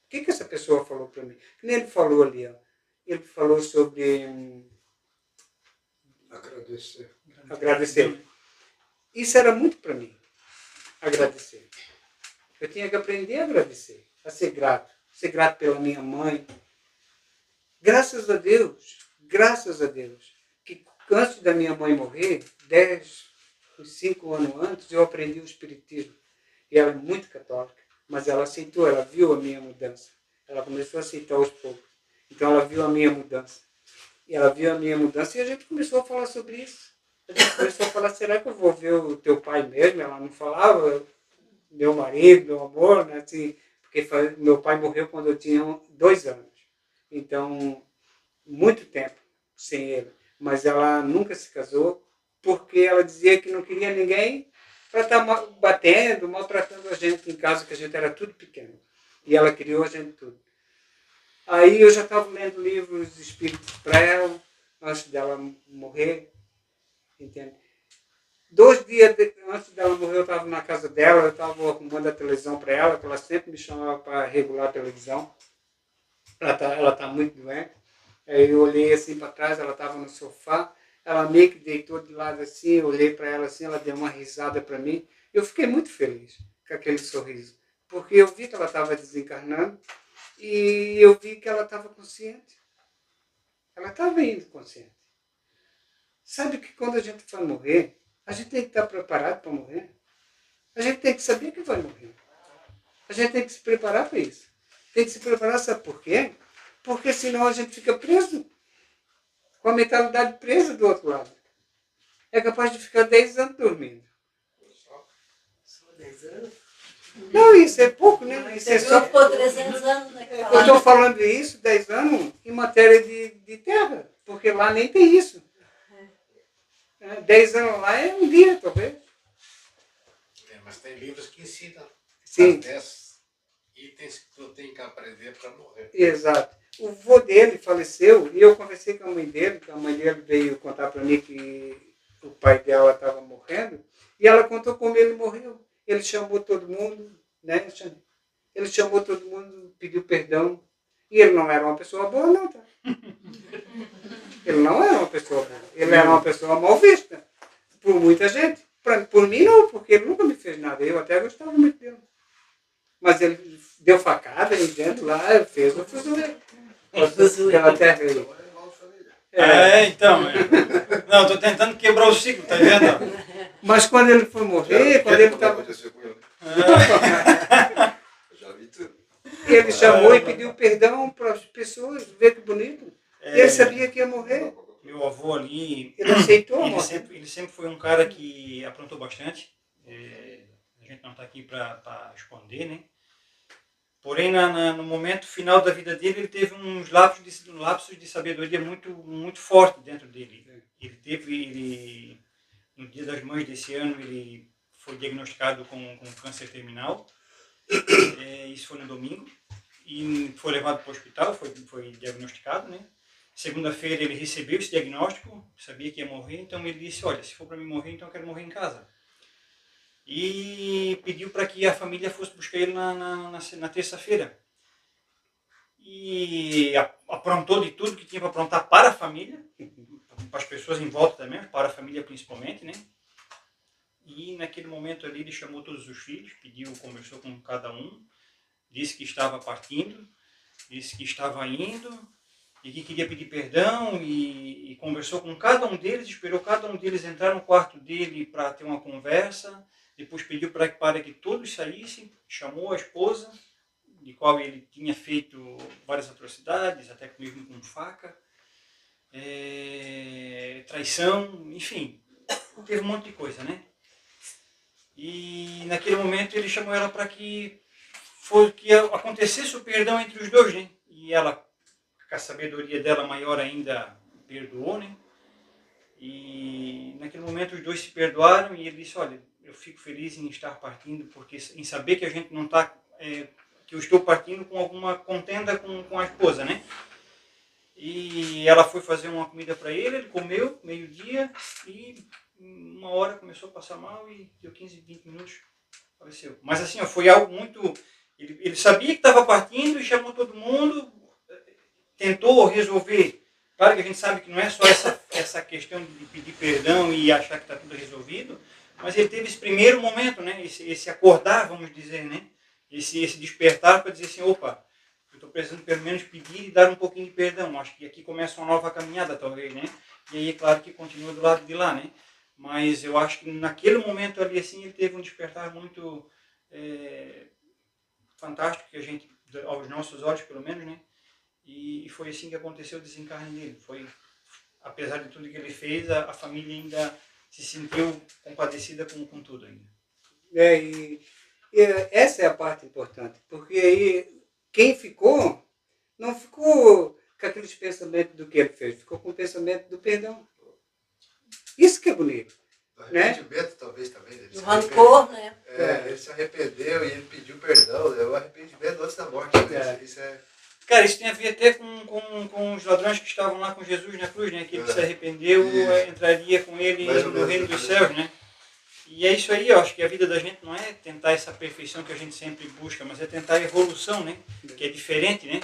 O que essa pessoa falou para mim? Que nem ele falou ali, ó. Ele falou sobre agradecer. Isso era muito para mim, agradecer. Eu tinha que aprender a agradecer, a ser grato pela minha mãe. Graças a Deus, que antes da minha mãe morrer, 5 anos antes, eu aprendi o espiritismo. E ela é muito católica, mas ela aceitou, ela viu a minha mudança. Ela começou a aceitar aos poucos. Então ela viu a minha mudança. E ela viu a minha mudança e a gente começou a falar sobre isso. A gente começou a falar, será que eu vou ver o teu pai mesmo? Ela não falava, meu marido, meu amor, né? Assim, porque meu pai morreu quando eu tinha 2 anos. Então, muito tempo sem ele. Mas ela nunca se casou porque ela dizia que não queria ninguém para estar batendo, maltratando a gente em casa, que a gente era tudo pequeno. E ela criou a gente tudo. Aí eu já estava lendo livros espíritos para ela, antes dela morrer, entende? 2 dias antes dela morrer, eu estava na casa dela, eu estava arrumando a televisão para ela, que ela sempre me chamava para regular a televisão. Ela tá muito doente. Aí eu olhei assim para trás, ela estava no sofá, ela meio que deitou de lado assim, eu olhei para ela assim, ela deu uma risada para mim. Eu fiquei muito feliz com aquele sorriso, porque eu vi que ela estava desencarnando e eu vi que ela estava consciente. Ela estava indo consciente. Sabe que quando a gente vai morrer, a gente tem que estar preparado para morrer. A gente tem que saber que vai morrer. A gente tem que se preparar para isso. Tem que se preparar, sabe por quê? Porque senão a gente fica preso. Com a mentalidade presa do outro lado. É capaz de ficar 10 anos dormindo. Só 10 anos? Não, isso é pouco, né? Isso é só... Ficou 300 anos, né? Eu estou falando isso, 10 anos, em matéria de terra. Porque lá nem tem isso. 10 anos lá é um dia, talvez. Mas tem livros que ensinam Sim. 10 itens que tu tem que aprender para morrer. Exato. O vô dele faleceu e eu conversei com a mãe dele, que a mãe dele veio contar para mim que o pai dela estava morrendo, e ela contou como ele morreu. Ele chamou todo mundo, né? Ele chamou todo mundo, pediu perdão, e ele não era uma pessoa boa, não, tá? Ele não era uma pessoa boa. Ele era uma pessoa mal vista por muita gente. Por mim, não, porque ele nunca me fez nada. Eu até gostava muito dele. Mas ele deu facada ali dentro, lá, fez o fuzuê. Pela terra aí. Então. Não, estou tentando quebrar o ciclo, tá vendo? Mas quando ele foi morrer, quando ele estava... Já vi tudo. Ele chamou e pediu perdão para as pessoas, vê que bonito. Ele sabia que ia morrer. Meu avô ali, Ele aceitou a morte. ele sempre foi um cara que aprontou bastante. gente não está aqui para esconder, né? Porém, no momento final da vida dele, ele teve uns lapsos de sabedoria muito forte dentro dele. No Dia das Mães desse ano, ele foi diagnosticado com câncer terminal. Isso foi no domingo. E foi levado para o hospital, foi diagnosticado, né? Segunda-feira ele recebeu esse diagnóstico, sabia que ia morrer, então ele disse, olha, se for para mim morrer, então eu quero morrer em casa. E pediu para que a família fosse buscar ele na terça-feira. E aprontou de tudo que tinha para aprontar para a família, para as pessoas em volta também, para a família principalmente, né? E naquele momento ali ele chamou todos os filhos, conversou com cada um, disse que estava partindo, disse que estava indo e que queria pedir perdão e conversou com cada um deles, esperou cada um deles entrar no quarto dele para ter uma conversa, depois pediu para que todos saíssem, chamou a esposa, de qual ele tinha feito várias atrocidades, até mesmo com faca, traição, enfim, teve um monte de coisa, né? E naquele momento ele chamou ela para que acontecesse o perdão entre os dois, né? E ela, com a sabedoria dela maior ainda, perdoou, né? E naquele momento os dois se perdoaram e ele disse, olha, eu fico feliz em estar partindo, porque em saber que a gente não está, que eu estou partindo com alguma contenda com a esposa, né? E ela foi fazer uma comida para ele comeu, meio-dia, e 1 hora começou a passar mal e deu 15, 20 minutos, faleceu. Mas assim, foi algo muito... Ele sabia que estava partindo e chamou todo mundo, tentou resolver. Claro que a gente sabe que não é só essa questão de pedir perdão e achar que está tudo resolvido, mas ele teve esse primeiro momento, né? Esse acordar, vamos dizer, né? Esse despertar para dizer assim, opa, eu estou precisando pelo menos pedir e dar um pouquinho de perdão. Acho que aqui começa uma nova caminhada, talvez, né? E aí, é claro que continua do lado de lá, né? Mas eu acho que naquele momento ali, assim, ele teve um despertar muito fantástico, que a gente, aos nossos olhos, pelo menos, né? E foi assim que aconteceu o desencarne dele. Apesar de tudo que ele fez, a família ainda se sentiu compadecida com tudo ainda. E essa é a parte importante, porque aí quem ficou, não ficou com aqueles pensamentos do que ele fez, ficou com o pensamento do perdão. Isso que é bonito. Do arrependimento, talvez, também. Do rancor, né? Ele se arrependeu e ele pediu perdão. O arrependimento antes da morte. Né? Isso é... Cara, isso tem a ver até com os ladrões que estavam lá com Jesus na cruz, né? Aquele que se arrependeu entraria com ele no reino dos céus, né? E é isso aí, eu acho que a vida da gente não é tentar essa perfeição que a gente sempre busca, mas é tentar a evolução, né? Que é diferente, né?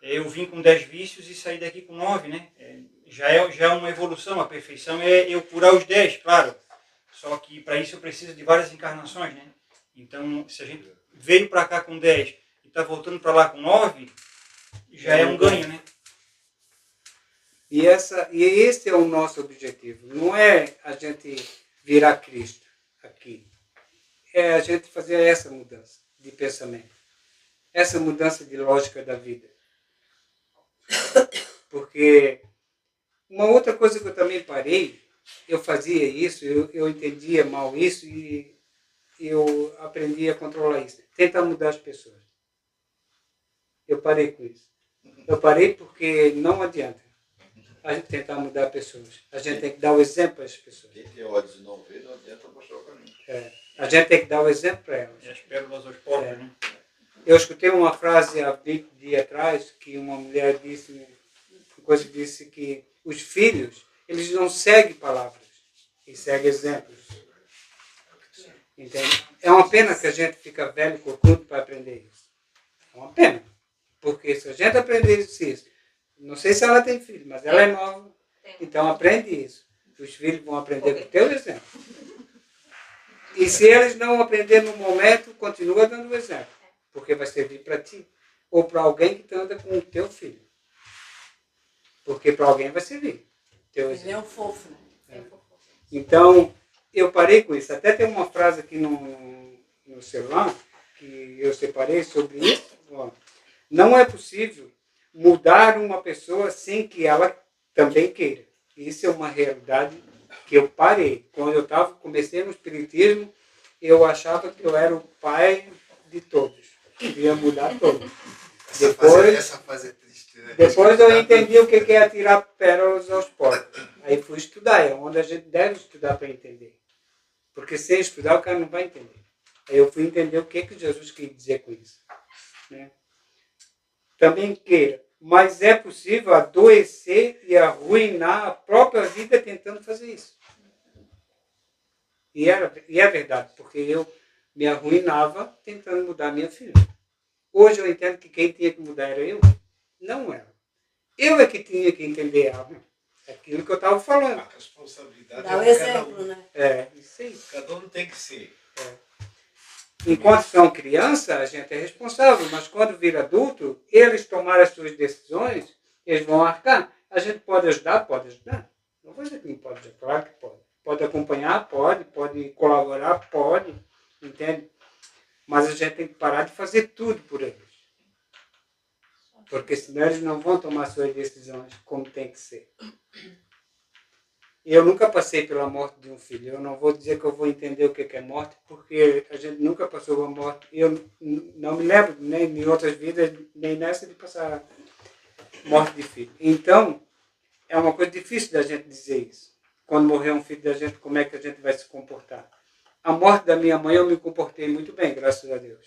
Eu vim com 10 vícios e saí daqui com 9, né? Já é uma evolução, a perfeição é eu curar os 10, claro. Só que para isso eu preciso de várias encarnações, né? Então, se a gente veio para cá com 10 e está voltando para lá com 9, já é um ganho, né? E esse é o nosso objetivo. Não é a gente virar Cristo aqui. É a gente fazer essa mudança de pensamento. Essa mudança de lógica da vida. Porque uma outra coisa que eu também parei, eu fazia isso, eu entendia mal isso e eu aprendi a controlar isso. Tentar mudar as pessoas. Eu parei com isso. Eu parei porque não adianta a gente tentar mudar pessoas. A gente tem que dar o exemplo para as pessoas. Quem tem olhos e não vê, não adianta mostrar o caminho. A gente tem que dar o exemplo para elas. E as pérolas aos pobres, né? Eu escutei uma frase há 20 dias atrás que uma mulher disse que os filhos, eles não seguem palavras, eles seguem exemplos. Entende? É uma pena que a gente fica velho e corcunda para aprender isso. É uma pena. Porque se a gente aprender isso, não sei se ela tem filho, mas ela é nova, então aprende isso. Os filhos vão aprender com o teu exemplo. E se eles não aprenderem no momento, continua dando o exemplo. Porque vai servir para ti. Ou para alguém que anda com o teu filho. Porque para alguém vai servir. Ele é um fofo, né? Então, eu parei com isso. Até tem uma frase aqui no celular, que eu separei sobre isso. Ó, não é possível mudar uma pessoa sem que ela também queira. Isso é uma realidade que eu parei. Quando eu comecei no espiritismo, eu achava que eu era o pai de todos. Queria mudar todos. Depois, Essa fase é triste, né? depois eu entendi o que é atirar pérolas aos porcos. Aí fui estudar, é onde a gente deve estudar para entender. Porque sem estudar o cara não vai entender. Aí eu fui entender o que Jesus quis dizer com isso. Né? Também queira, mas é possível adoecer e arruinar a própria vida tentando fazer isso. E é verdade, porque eu me arruinava tentando mudar minha filha. Hoje eu entendo que quem tinha que mudar era eu, não ela. Eu é que tinha que entender ela. Aquilo que eu estava falando. A responsabilidade Dá o é de cada exemplo, um. né? É, isso aí. Cada um tem que ser. Enquanto são criança, a gente é responsável, mas quando vira adulto, eles tomarem as suas decisões, eles vão arcar. A gente pode ajudar? Pode ajudar. Não vou dizer que não pode ajudar, claro que pode. Pode acompanhar? Pode colaborar? Pode. Entende? Mas a gente tem que parar de fazer tudo por eles. Porque senão eles não vão tomar suas decisões como tem que ser. Eu nunca passei pela morte de um filho. Eu não vou dizer que eu vou entender o que é morte, porque a gente nunca passou por morte. Eu não me lembro, nem em outras vidas, nem nessa, de passar morte de filho. Então, é uma coisa difícil da gente dizer isso. Quando morrer um filho da gente, como é que a gente vai se comportar? A morte da minha mãe, eu me comportei muito bem, graças a Deus.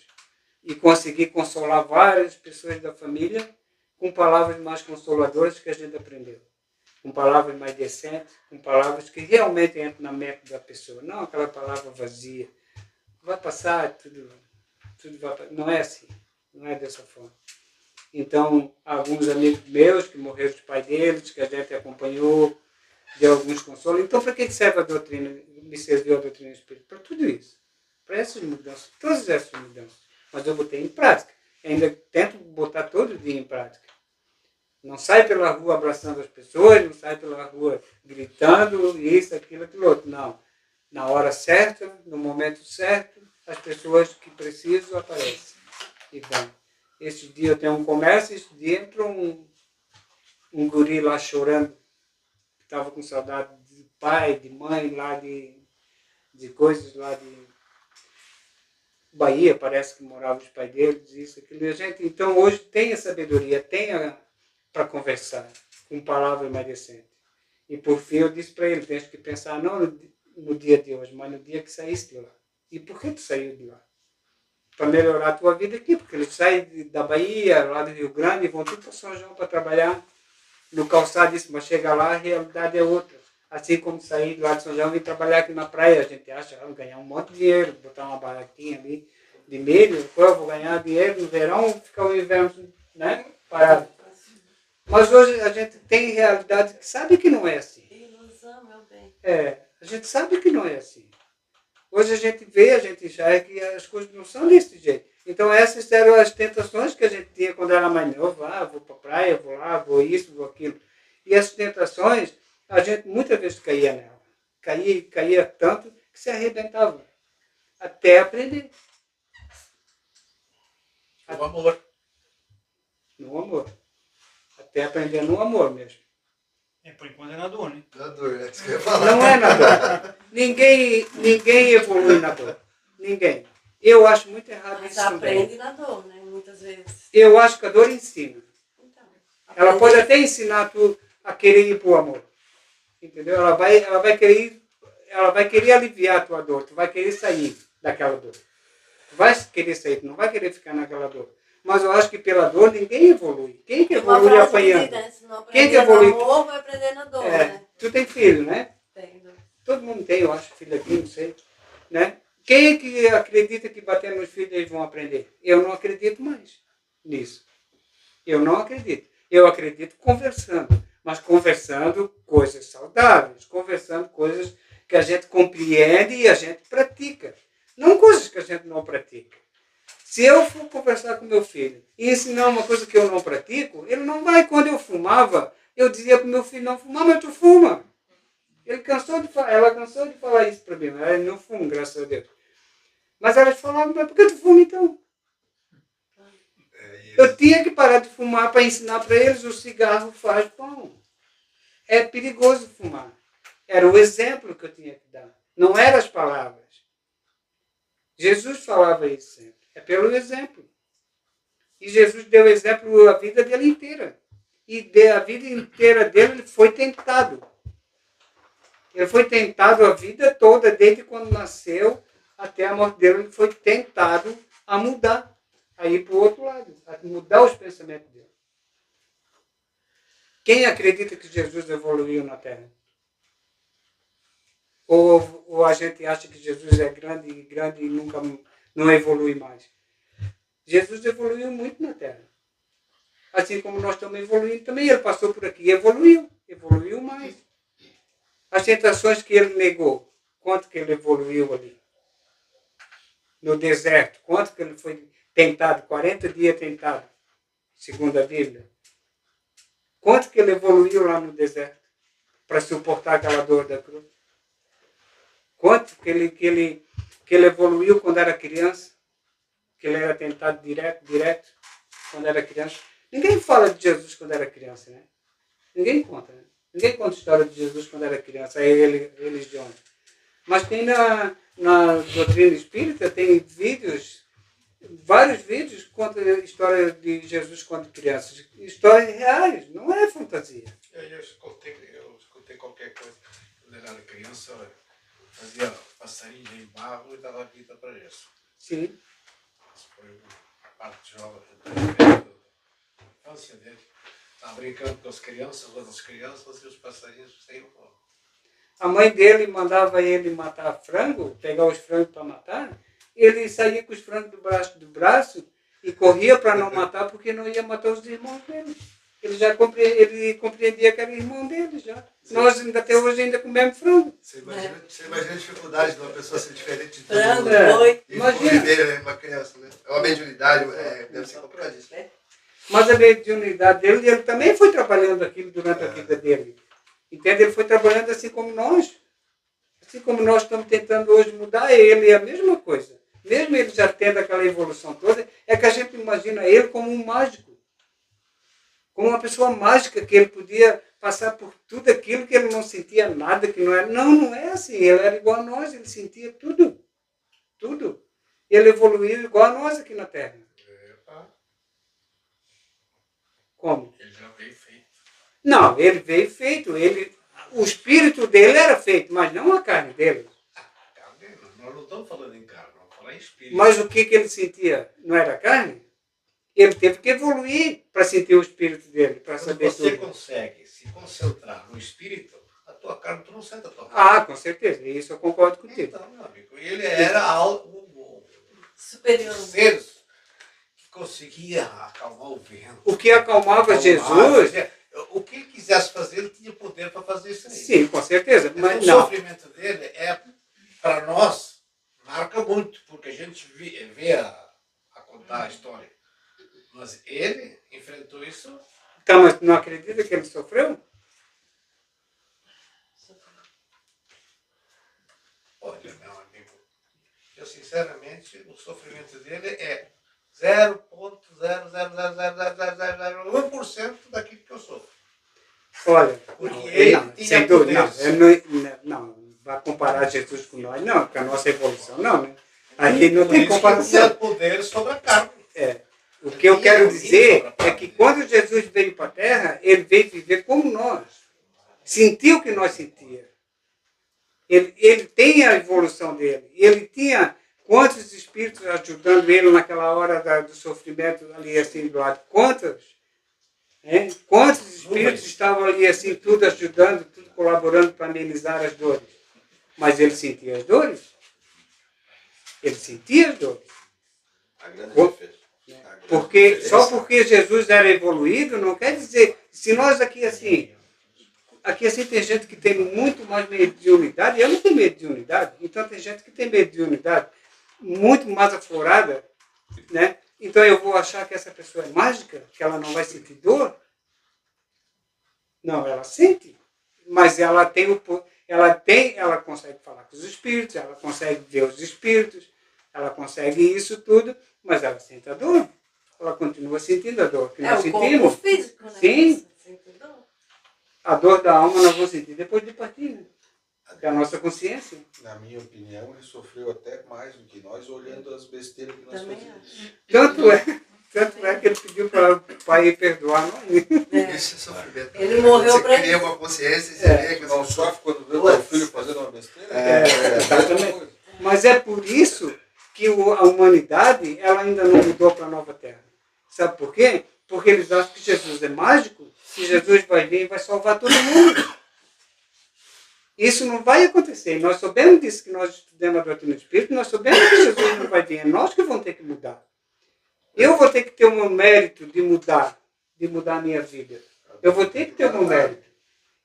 E consegui consolar várias pessoas da família com palavras mais consoladoras que a gente aprendeu. Com palavras mais decentes, com palavras que realmente entram na mente da pessoa. Não aquela palavra vazia. Vai passar, tudo vai passar. Não é assim. Não é dessa forma. Então, alguns amigos meus que morreram dos pais deles, que a gente acompanhou, deu alguns consolos. Então, para que serve a doutrina? Me serviu a doutrina espírita? Para tudo isso. Para essas mudanças. Todas essas mudanças. Mas eu botei em prática. Ainda tento botar todo dia em prática. Não sai pela rua abraçando as pessoas, não sai pela rua gritando isso, aquilo, aquilo outro. Não. Na hora certa, no momento certo, as pessoas que precisam aparecem. E vão. Esse dia eu tenho um comércio, esse dia entrou um guri lá chorando, que estava com saudade de pai, de mãe, lá de coisas lá de Bahia, parece que moravam os pais deles, isso, aquilo. E a gente, então, hoje tem a sabedoria, tem para conversar, com palavras mais decentes. E, por fim, eu disse para ele, tens que pensar não no dia de hoje, mas no dia que saíste de lá. E por que tu saiu de lá? Para melhorar a tua vida aqui, porque eles saem da Bahia, lá do Rio Grande, e vão tudo para São João para trabalhar no calçado, isso, mas chega lá, a realidade é outra. Assim como sair lá de São João e trabalhar aqui na praia, a gente acha, ganhar um monte de dinheiro, botar uma barraquinha ali de milho, depois eu vou ganhar dinheiro no verão, ficar o inverno, né, parado. Mas hoje a gente tem realidade que sabe que não é assim. Ilusão, meu bem. A gente sabe que não é assim. Hoje a gente vê, a gente enxerga que as coisas não são desse jeito. Então essas eram as tentações que a gente tinha quando era mais novo. Vou para a praia, vou lá, vou isso, vou aquilo. E essas tentações, a gente muitas vezes caía nela. Caía tanto que se arrebentava. Até aprender. O amor. No amor. Até aprender no amor mesmo. Por enquanto é na dor, né? Na dor, é isso que eu ia falar. Não é na dor. Ninguém evolui na dor. Ninguém. Eu acho muito errado Mas isso também. aprende na dor, né? Muitas vezes. Eu acho que a dor ensina. Então, Ela aprende- pode até ensinar tu a querer ir para o amor. Entendeu? Ela vai querer aliviar a tua dor. Tu vai querer sair daquela dor. Tu vai querer sair, tu não vai querer ficar naquela dor. Mas eu acho que pela dor ninguém evolui. Quem que Tem uma evolui frase que apanhando? diz, né? Se não Quem que aprender no evolui? amor, vai aprender na dor, né? Tu tem filho, né? Tem, né? Todo mundo tem, eu acho, filho aqui, não sei. Né? Quem é que acredita que batendo nos filhos eles vão aprender? Eu não acredito mais nisso. Eu não acredito. Eu acredito conversando. Mas conversando coisas saudáveis. Conversando coisas que a gente compreende e a gente pratica. Não coisas que a gente não pratica. Se eu for conversar com meu filho e ensinar uma coisa que eu não pratico, ele não vai. Quando eu fumava, eu dizia para o meu filho não fumar, mas tu fuma. Ela cansou de falar isso para mim. Ela não fuma, graças a Deus. Mas elas falavam, mas por que tu fuma então? Eu tinha que parar de fumar para ensinar para eles o cigarro faz pão. É perigoso fumar. Era o exemplo que eu tinha que dar. Não eram as palavras. Jesus falava isso sempre. É pelo exemplo. E Jesus deu exemplo a vida dele inteira. E a vida inteira dele ele foi tentado. Ele foi tentado a vida toda, desde quando nasceu até a morte dele. Ele foi tentado a mudar, a ir para o outro lado, a mudar os pensamentos dele. Quem acredita que Jesus evoluiu na Terra? Ou a gente acha que Jesus é grande e nunca não evolui mais? Jesus evoluiu muito na Terra. Assim como nós estamos evoluindo também. Ele passou por aqui e evoluiu mais. As tentações que ele negou, quanto que ele evoluiu ali? No deserto, quanto que ele foi tentado? 40 dias tentado, segundo a Bíblia. Quanto que ele evoluiu lá no deserto para suportar aquela dor da cruz? Quanto que ele evoluiu quando era criança? Que ele era tentado direto, quando era criança. Ninguém fala de Jesus quando era criança, né? Ninguém conta, né? Ninguém conta a história de Jesus quando era criança, é religião. Mas tem na doutrina espírita, tem vídeos, vários vídeos que contam a história de Jesus quando criança. Histórias reais, não é fantasia. Eu escutei qualquer coisa. Quando eu era criança, eu fazia passarinho em barro e dava vida para isso. Sim. Foi a parte jovem da infância dele. Estava brincando com as crianças, e os passarinhos saíram fora. A mãe dele mandava ele matar frango, pegar os frangos para matar. Ele saía com os frangos do braço e corria para não matar, porque não ia matar os irmãos dele. Ele compreendia que era irmão dele já. Sim. Nós até hoje ainda comemos frango. Você imagina a dificuldade de uma pessoa ser diferente de todo Frango, mundo. boi. E conviver, uma criança, né? É uma mediunidade, deve ser complicadíssimo. Mas a mediunidade dele, ele também foi trabalhando aquilo durante a vida dele. Entende? Ele foi trabalhando assim como nós. Assim como nós estamos tentando hoje mudar, ele é a mesma coisa. Mesmo ele já tendo aquela evolução toda, é que a gente imagina ele como um mágico. Como uma pessoa mágica, que ele podia passar por tudo aquilo que ele não sentia nada, que não era. Não, não é assim. Ele era igual a nós, ele sentia tudo. Tudo. Ele evoluiu igual a nós aqui na Terra. Como? Ele já veio feito. Não, ele veio feito. O espírito dele era feito, mas não a carne dele. Carne, nós não estamos falando em carne, vamos falar em espírito. Mas o que ele sentia? Não era carne? Ele teve que evoluir para sentir o espírito dele, para saber Quando você tudo. consegue se concentrar no espírito, a tua carne tu não sente a tua carne. Ah, com certeza. Isso eu concordo contigo. Então, meu amigo, ele era Superior. ser que conseguia acalmar o vento. O que acalmava Jesus... O que ele quisesse fazer, ele tinha poder para fazer isso aí. Sim, com certeza. Então, Mas o não. sofrimento dele para nós, marca muito, porque a gente vê a contar a história. Mas ele enfrentou isso. Então, mas não acredita que ele sofreu? Olha, meu amigo, eu sinceramente, o sofrimento dele é 0,00001% daquilo que eu sofro. Olha, Porque não, ele não, tinha sem dúvida, poderes. não, vai comparar Jesus com nós, não, com a nossa evolução, não, né? Aí não tem Tinha comparação. poder sobre a carne. O que eu quero dizer é que quando Jesus veio para a Terra, ele veio viver como nós. Sentiu o que nós sentíamos. Ele tem a evolução dele. Ele tinha quantos espíritos ajudando ele naquela hora do sofrimento ali assim do lado? Quantos? Quantos espíritos estavam ali assim, tudo ajudando, tudo colaborando para amenizar as dores? Mas ele sentia as dores? Ele sentia as dores. A grande defesa. Só porque Jesus era evoluído, não quer dizer... Se nós aqui assim tem gente que tem muito mais mediunidade, eu não tenho mediunidade, então tem gente que tem mediunidade muito mais aflorada, né? Então eu vou achar que essa pessoa é mágica, que ela não vai sentir dor? Não, ela sente, mas ela consegue falar com os espíritos, ela consegue ver os espíritos, ela consegue isso tudo, mas ela sente a dor. Ela continua sentindo a dor que nós sentimos. Corpo físico, né? Sim. A dor da alma nós vamos sentir depois de partir, né? É a nossa consciência. Na minha opinião, ele sofreu até mais do que nós, olhando as besteiras que nós Também fazíamos. Tanto é que ele pediu para o pai perdoar nós. Isso é sofrimento. Ele morreu Você para cria isso. uma consciência e você vê que Não você sofre quando vê o teu filho fazendo uma besteira? Exatamente. Mas é por isso que a humanidade ela ainda não mudou para a nova terra. Sabe por quê? Porque eles acham que Jesus é mágico, que Jesus vai vir e vai salvar todo mundo. Isso não vai acontecer. Nós sabemos disso que nós estudamos a doutrina do Espírito, nós sabemos que Jesus não vai vir, é nós que vamos ter que mudar. Eu vou ter que ter o meu mérito de mudar a minha vida. Eu vou ter que ter o meu mérito.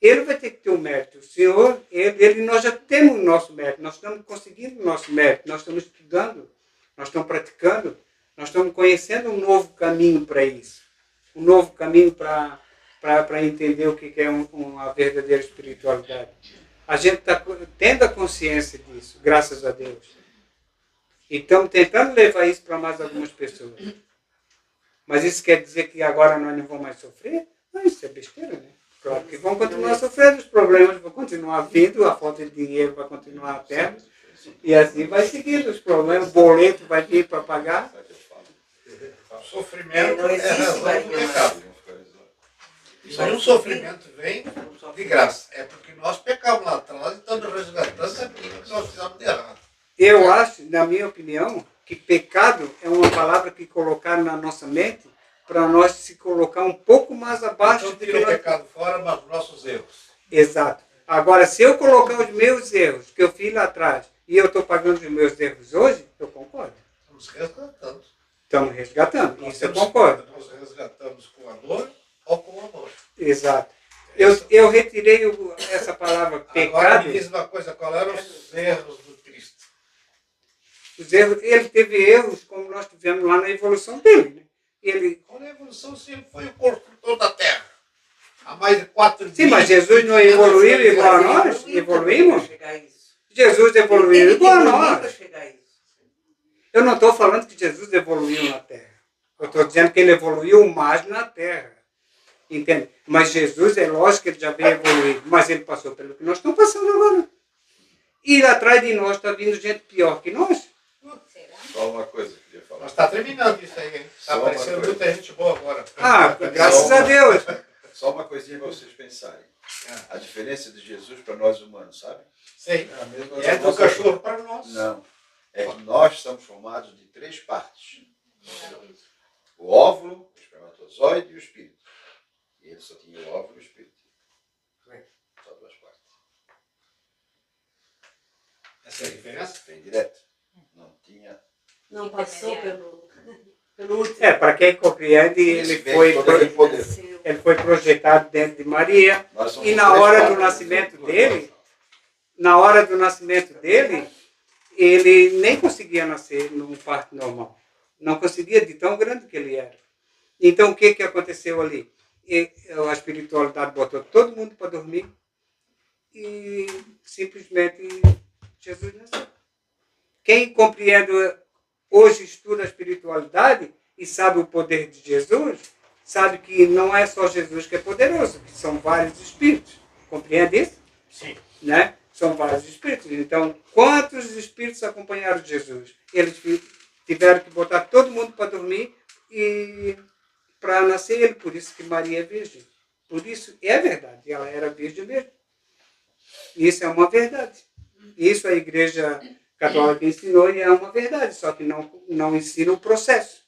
Ele vai ter que ter o mérito. O Senhor, nós já temos o nosso mérito, nós estamos conseguindo o nosso mérito, nós estamos estudando, nós estamos praticando, nós estamos conhecendo um novo caminho para isso. Um novo caminho para entender o que é uma verdadeira espiritualidade. A gente está tendo a consciência disso, graças a Deus. E estamos tentando levar isso para mais algumas pessoas. Mas isso quer dizer que agora nós não vamos mais sofrer? Não, isso é besteira, né? Claro que vão continuar sofrendo, os problemas vão continuar vindo, a falta de dinheiro vai continuar tendo. E assim vai seguindo os problemas, o boleto vai vir para pagar. O sofrimento Não existe razão do variação. pecado. Se um sofrimento vem de graça, é porque nós pecamos lá atrás e estamos resgatando aquilo que nós fizemos de errado. Eu acho, na minha opinião, que pecado é uma palavra que colocaram na nossa mente para nós se colocar um pouco mais abaixo Então do que tira o nós... pecado fora, mas os nossos erros. Exato. Agora, se eu colocar os meus erros que eu fiz lá atrás e eu estou pagando os meus erros hoje, eu concordo. Estamos resgatando. Estamos resgatando. Nós Isso eu temos- concordo. Nós resgatamos com a dor ou com o amor. Exato. Eu retirei essa palavra Agora pecado. me diz uma coisa, qual eram os erros do Cristo? Os erros, ele teve erros como nós tivemos lá na evolução dele. Né? Ele, Com a evolução, se ele foi o construtor da Terra. Há mais de 4 sim, mas Jesus não evoluiu igual a nós? Evoluímos? Jesus evoluiu igual a nós. Eu não estou falando que Jesus evoluiu na Terra. Eu estou dizendo que ele evoluiu mais na Terra. Entende? Mas Jesus, é lógico que ele já veio evoluído, mas ele passou pelo que nós estamos passando agora. E lá atrás de nós está vindo gente pior que nós. Só uma coisa que eu queria falar. Mas está terminando isso aí, hein? Está Só uma aparecendo coisa. muita gente boa agora. Ah, graças a Deus. Só uma coisinha para vocês pensarem. A diferença de Jesus para nós humanos, sabe? Sei. É a mesma E é do cachorro para nós. Não. É que nós somos formados de 3 partes. O óvulo, o espermatozoide e o espírito. E ele só tinha o óvulo e o espírito. Só 2 partes. Essa é a diferença? Vem direto. Não tinha. Não passou pelo último. Para quem compreende, ele Esse vem foi, todo aquele poder. ele foi projetado dentro de Maria. Nós somos E na 3 hora do partes. nascimento dele, ele nem conseguia nascer num parto normal. Não conseguia de tão grande que ele era. Então, o que aconteceu ali? A espiritualidade botou todo mundo para dormir e simplesmente Jesus nasceu. Quem compreende hoje, estuda a espiritualidade e sabe o poder de Jesus, sabe que não é só Jesus que é poderoso, que são vários espíritos. Compreende isso? Sim. Né? São vários espíritos. Então, quantos espíritos acompanharam Jesus? Eles tiveram que botar todo mundo para dormir e para nascer ele. Por isso que Maria é virgem. Por isso, é verdade. Ela era virgem mesmo. Isso é uma verdade. Isso a Igreja Católica ensinou e é uma verdade. Só que não ensina o processo.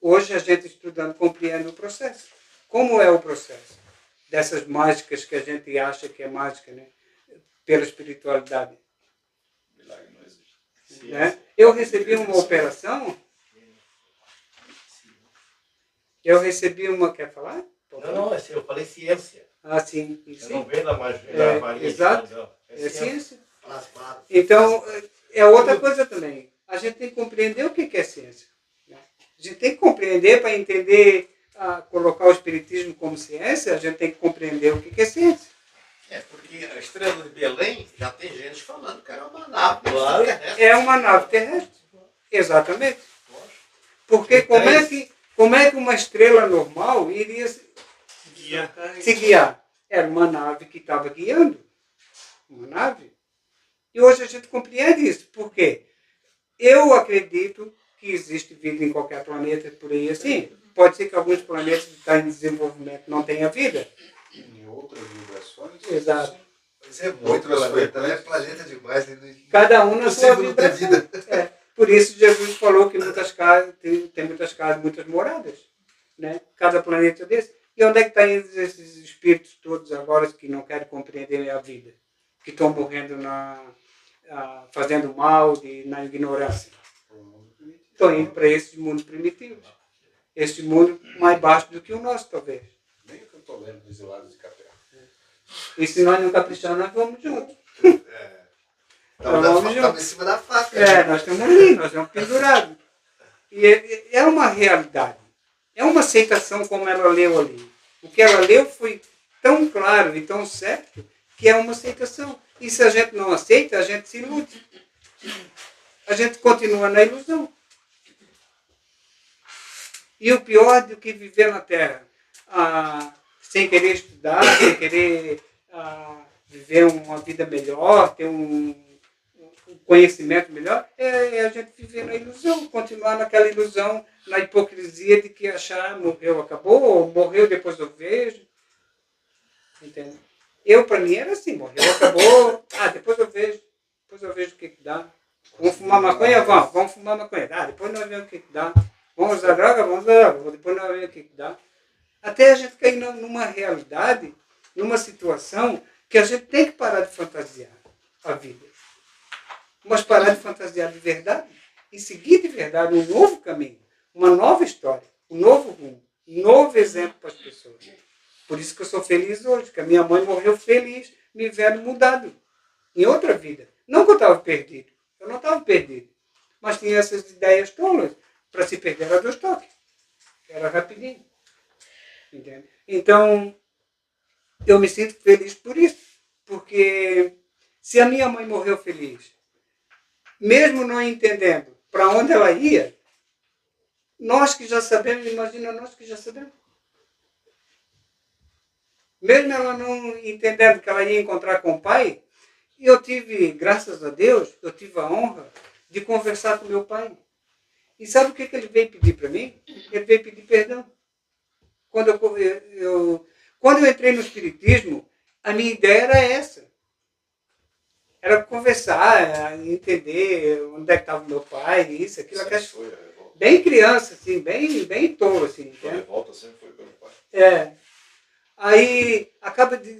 Hoje a gente estudando compreende o processo. Como é o processo? Dessas mágicas que a gente acha que é mágica, né? Pela espiritualidade. Milagre não existe. Né? Eu recebi uma operação. Quer falar? Não, eu falei ciência. Ah, sim. Eu não Sim. venho da magia, É, da Maria. exato. Não. É ciência. plasmado. Então, é outra coisa também. A gente tem que compreender o que é ciência. Né? A gente tem que compreender para entender, colocar o espiritismo como ciência, a gente tem que compreender o que é ciência. É, porque a estrela de Belém já tem gente falando que era uma nave. Claro. É uma nave terrestre. Exatamente. Porque como é que uma estrela normal iria se guiar? Era uma nave que estava guiando. Uma nave. hoje a gente compreende isso. Por quê? Eu acredito que existe vida em qualquer planeta por aí assim. Pode ser que alguns planetas que estão em desenvolvimento não tenham vida. Em outras vibrações. Exato. Isso é muito planeta, né? Planeta demais. Cada um na sua Possível não ter vibração. vida. Por isso Jesus falou que muitas casas, tem muitas casas, muitas moradas. Né? Cada planeta desse. E onde é que estão esses espíritos todos agora que não querem compreender a vida? Que estão morrendo fazendo mal, na ignorância. Estão indo para esse mundo primitivo. Esse mundo mais baixo do que o nosso, talvez. Nem o que eu estou lendo dos lados de Capela. E se nós não caprichar, nós vamos juntos. Estamos em cima da faca. Nós estamos ali, nós estamos pendurados. E é uma realidade. É uma aceitação como ela leu ali. O que ela leu foi tão claro e tão certo que é uma aceitação. E se a gente não aceita, a gente se ilude. A gente continua na ilusão. E o pior do que viver na Terra, sem querer estudar, sem querer viver uma vida melhor, ter um conhecimento melhor, é a gente viver na ilusão, continuar naquela ilusão, na hipocrisia de que achar morreu, acabou, ou morreu, depois eu vejo. Entende? Para mim, era assim, morreu, acabou, depois eu vejo o que dá. Vamos fumar maconha? Vamos fumar maconha. Depois nós vemos o que dá. Vamos usar droga? Vamos usar droga. Depois nós vemos o que dá. Até a gente cair numa realidade, numa situação que a gente tem que parar de fantasiar a vida. Mas parar de fantasiar de verdade e seguir de verdade um novo caminho, uma nova história, um novo rumo, um novo exemplo para as pessoas. Por isso que eu sou feliz hoje, que a minha mãe morreu feliz, me vendo mudado, em outra vida. Não que eu estava perdido, eu não estava perdido, mas tinha essas ideias tolas. Para se perder era 2 toques, era rapidinho. Entende? Então, eu me sinto feliz por isso, porque se a minha mãe morreu feliz, mesmo não entendendo para onde ela ia, nós que já sabemos, imagina nós que já sabemos. Mesmo ela não entendendo que ela ia encontrar com o pai, eu tive, graças a Deus, eu tive a honra de conversar com meu pai. E sabe o que ele veio pedir para mim? Ele veio pedir perdão. Quando eu entrei no Espiritismo, a minha ideia era essa. Era conversar, entender onde é que estava o meu pai, isso, aquilo. Bem criança, assim, bem tolo, assim. A revolta sempre foi pelo pai. Aí,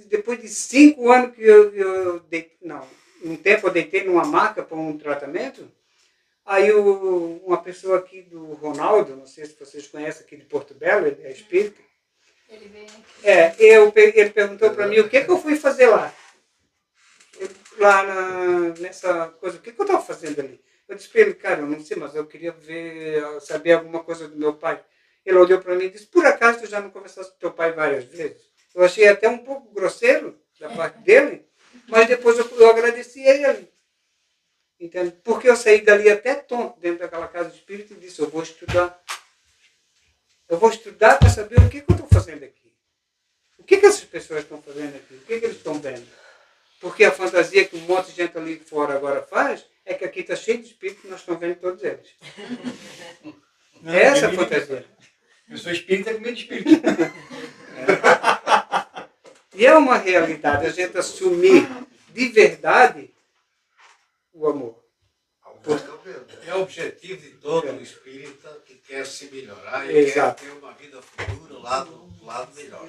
depois de 5 anos que um tempo eu deitei numa maca para um tratamento, aí uma pessoa aqui do Ronaldo, não sei se vocês conhecem aqui de Porto Belo, ele é espírita. Ele veio aqui. Ele perguntou para mim o que eu fui fazer lá. Nessa coisa, o que eu estava fazendo ali? Eu disse para ele, cara, eu não sei, mas eu queria saber alguma coisa do meu pai. Ele olhou para mim e disse, por acaso tu já não conversaste com teu pai várias vezes? Eu achei até um pouco grosseiro da parte dele, mas depois eu agradeci a ele. Entende? Porque eu saí dali até tonto dentro daquela casa de espírito e disse, eu vou estudar. Eu vou estudar para saber o que eu estou fazendo aqui. O que essas pessoas estão fazendo aqui? O que eles estão vendo? Porque a fantasia que um monte de gente ali fora agora faz é que aqui está cheio de espíritos e nós estamos vendo todos eles. Não, é essa a fantasia. Eu sou espírita com medo de espírito. E é uma realidade a gente assumir de verdade o amor. É o objetivo de todo espírita que quer se melhorar e quer ter uma vida futura lá do lado melhor.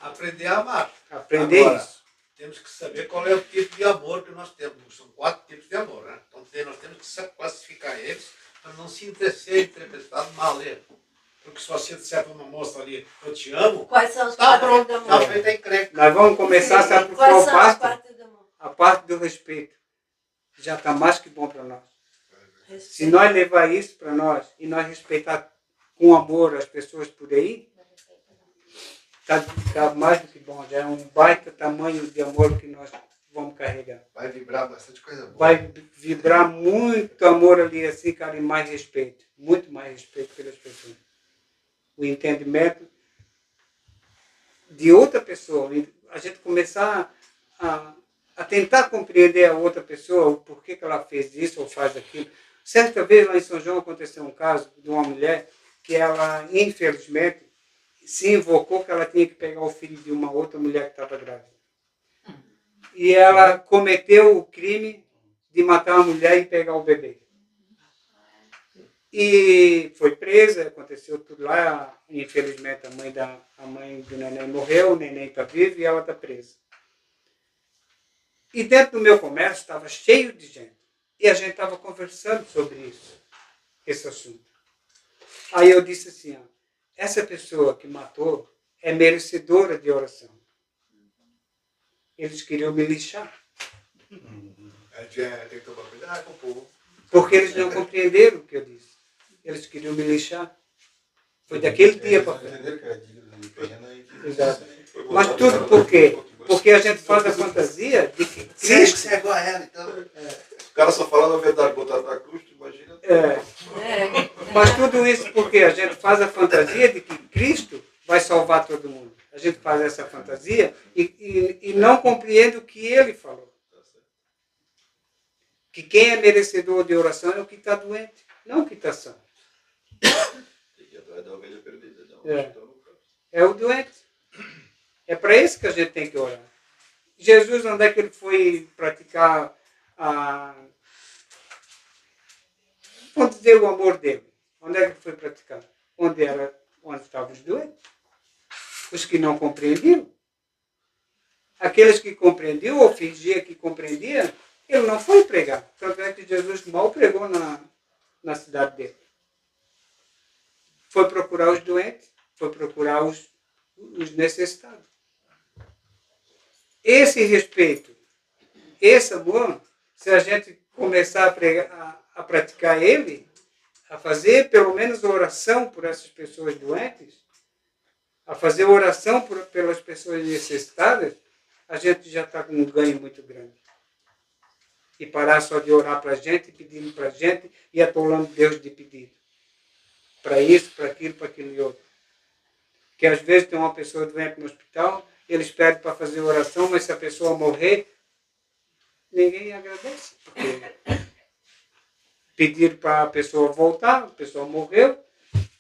Aprender a amar. Aprender agora, isso. Temos que saber qual é o tipo de amor que nós temos. São 4 tipos de amor, né? Então nós temos que classificar eles para não se ser interpretado mal. Porque se você disser para uma moça ali, eu te amo, Quais são os tá 4 pronto, tipos de já amor? feita a encrenca. Nós vamos começar, sabe por Quais qual são as parte? partes do amor? A parte do respeito. Já está mais que bom para nós. Respeito. Se nós levar isso para nós e nós respeitar com amor as pessoas por aí, está mais do que bom. Já é um baita tamanho de amor que nós vamos carregar. Vai vibrar bastante coisa boa. Vai vibrar muito amor ali assim, cara, e mais respeito. Muito mais respeito pelas pessoas. O entendimento de outra pessoa. A gente começar a a tentar compreender a outra pessoa, o porquê que ela fez isso ou faz aquilo. Certa vez lá em São João aconteceu um caso de uma mulher que ela, infelizmente, se invocou que ela tinha que pegar o filho de uma outra mulher que estava grávida. E ela cometeu o crime de matar a mulher e pegar o bebê. E foi presa, aconteceu tudo lá. Infelizmente, a mãe do neném morreu, o neném está vivo e ela está presa. E dentro do meu comércio estava cheio de gente. E a gente estava conversando sobre isso, esse assunto. Aí eu disse assim, ó, essa pessoa que matou é merecedora de oração. Eles queriam me lixar. A gente tem que tomar cuidado com o povo. Porque eles não compreenderam o que eu disse. Eles queriam me lixar. Foi daquele dia para frente. Entenderam que era dívida de pena e que... Exato. Mas tudo por quê? Porque a gente faz a fantasia de que Cristo... Você é igual a ela, então. O cara só falando a verdade, botar na cruz, tu imagina. Mas tudo isso porque a gente faz a fantasia de que Cristo vai salvar todo mundo. A gente faz essa fantasia e não compreende o que ele falou. Que quem é merecedor de oração é o que está doente, não o que está são. Tem que ir atrás da ovelha perdida. É o doente. É para isso que a gente tem que orar. Jesus, onde é que ele foi praticar vamos dizer, o amor dele? Onde é que ele foi praticar? Onde estavam os doentes? Os que não compreendiam. Aqueles que compreendiam ou fingiam que compreendiam, ele não foi pregar. Tanto é que Jesus mal pregou na cidade dele. Foi procurar os doentes, foi procurar os necessitados. Esse respeito, esse amor, se a gente começar a pregar, a praticar ele, a fazer pelo menos oração por essas pessoas doentes, a fazer oração pelas pessoas necessitadas, a gente já está com um ganho muito grande. E parar só de orar para a gente, pedindo para a gente e atolando Deus de pedido. Para isso, para aquilo e outro. Porque às vezes tem uma pessoa doente no hospital, eles pedem para fazer oração, mas se a pessoa morrer, ninguém agradece. Porque pediram para a pessoa voltar, a pessoa morreu,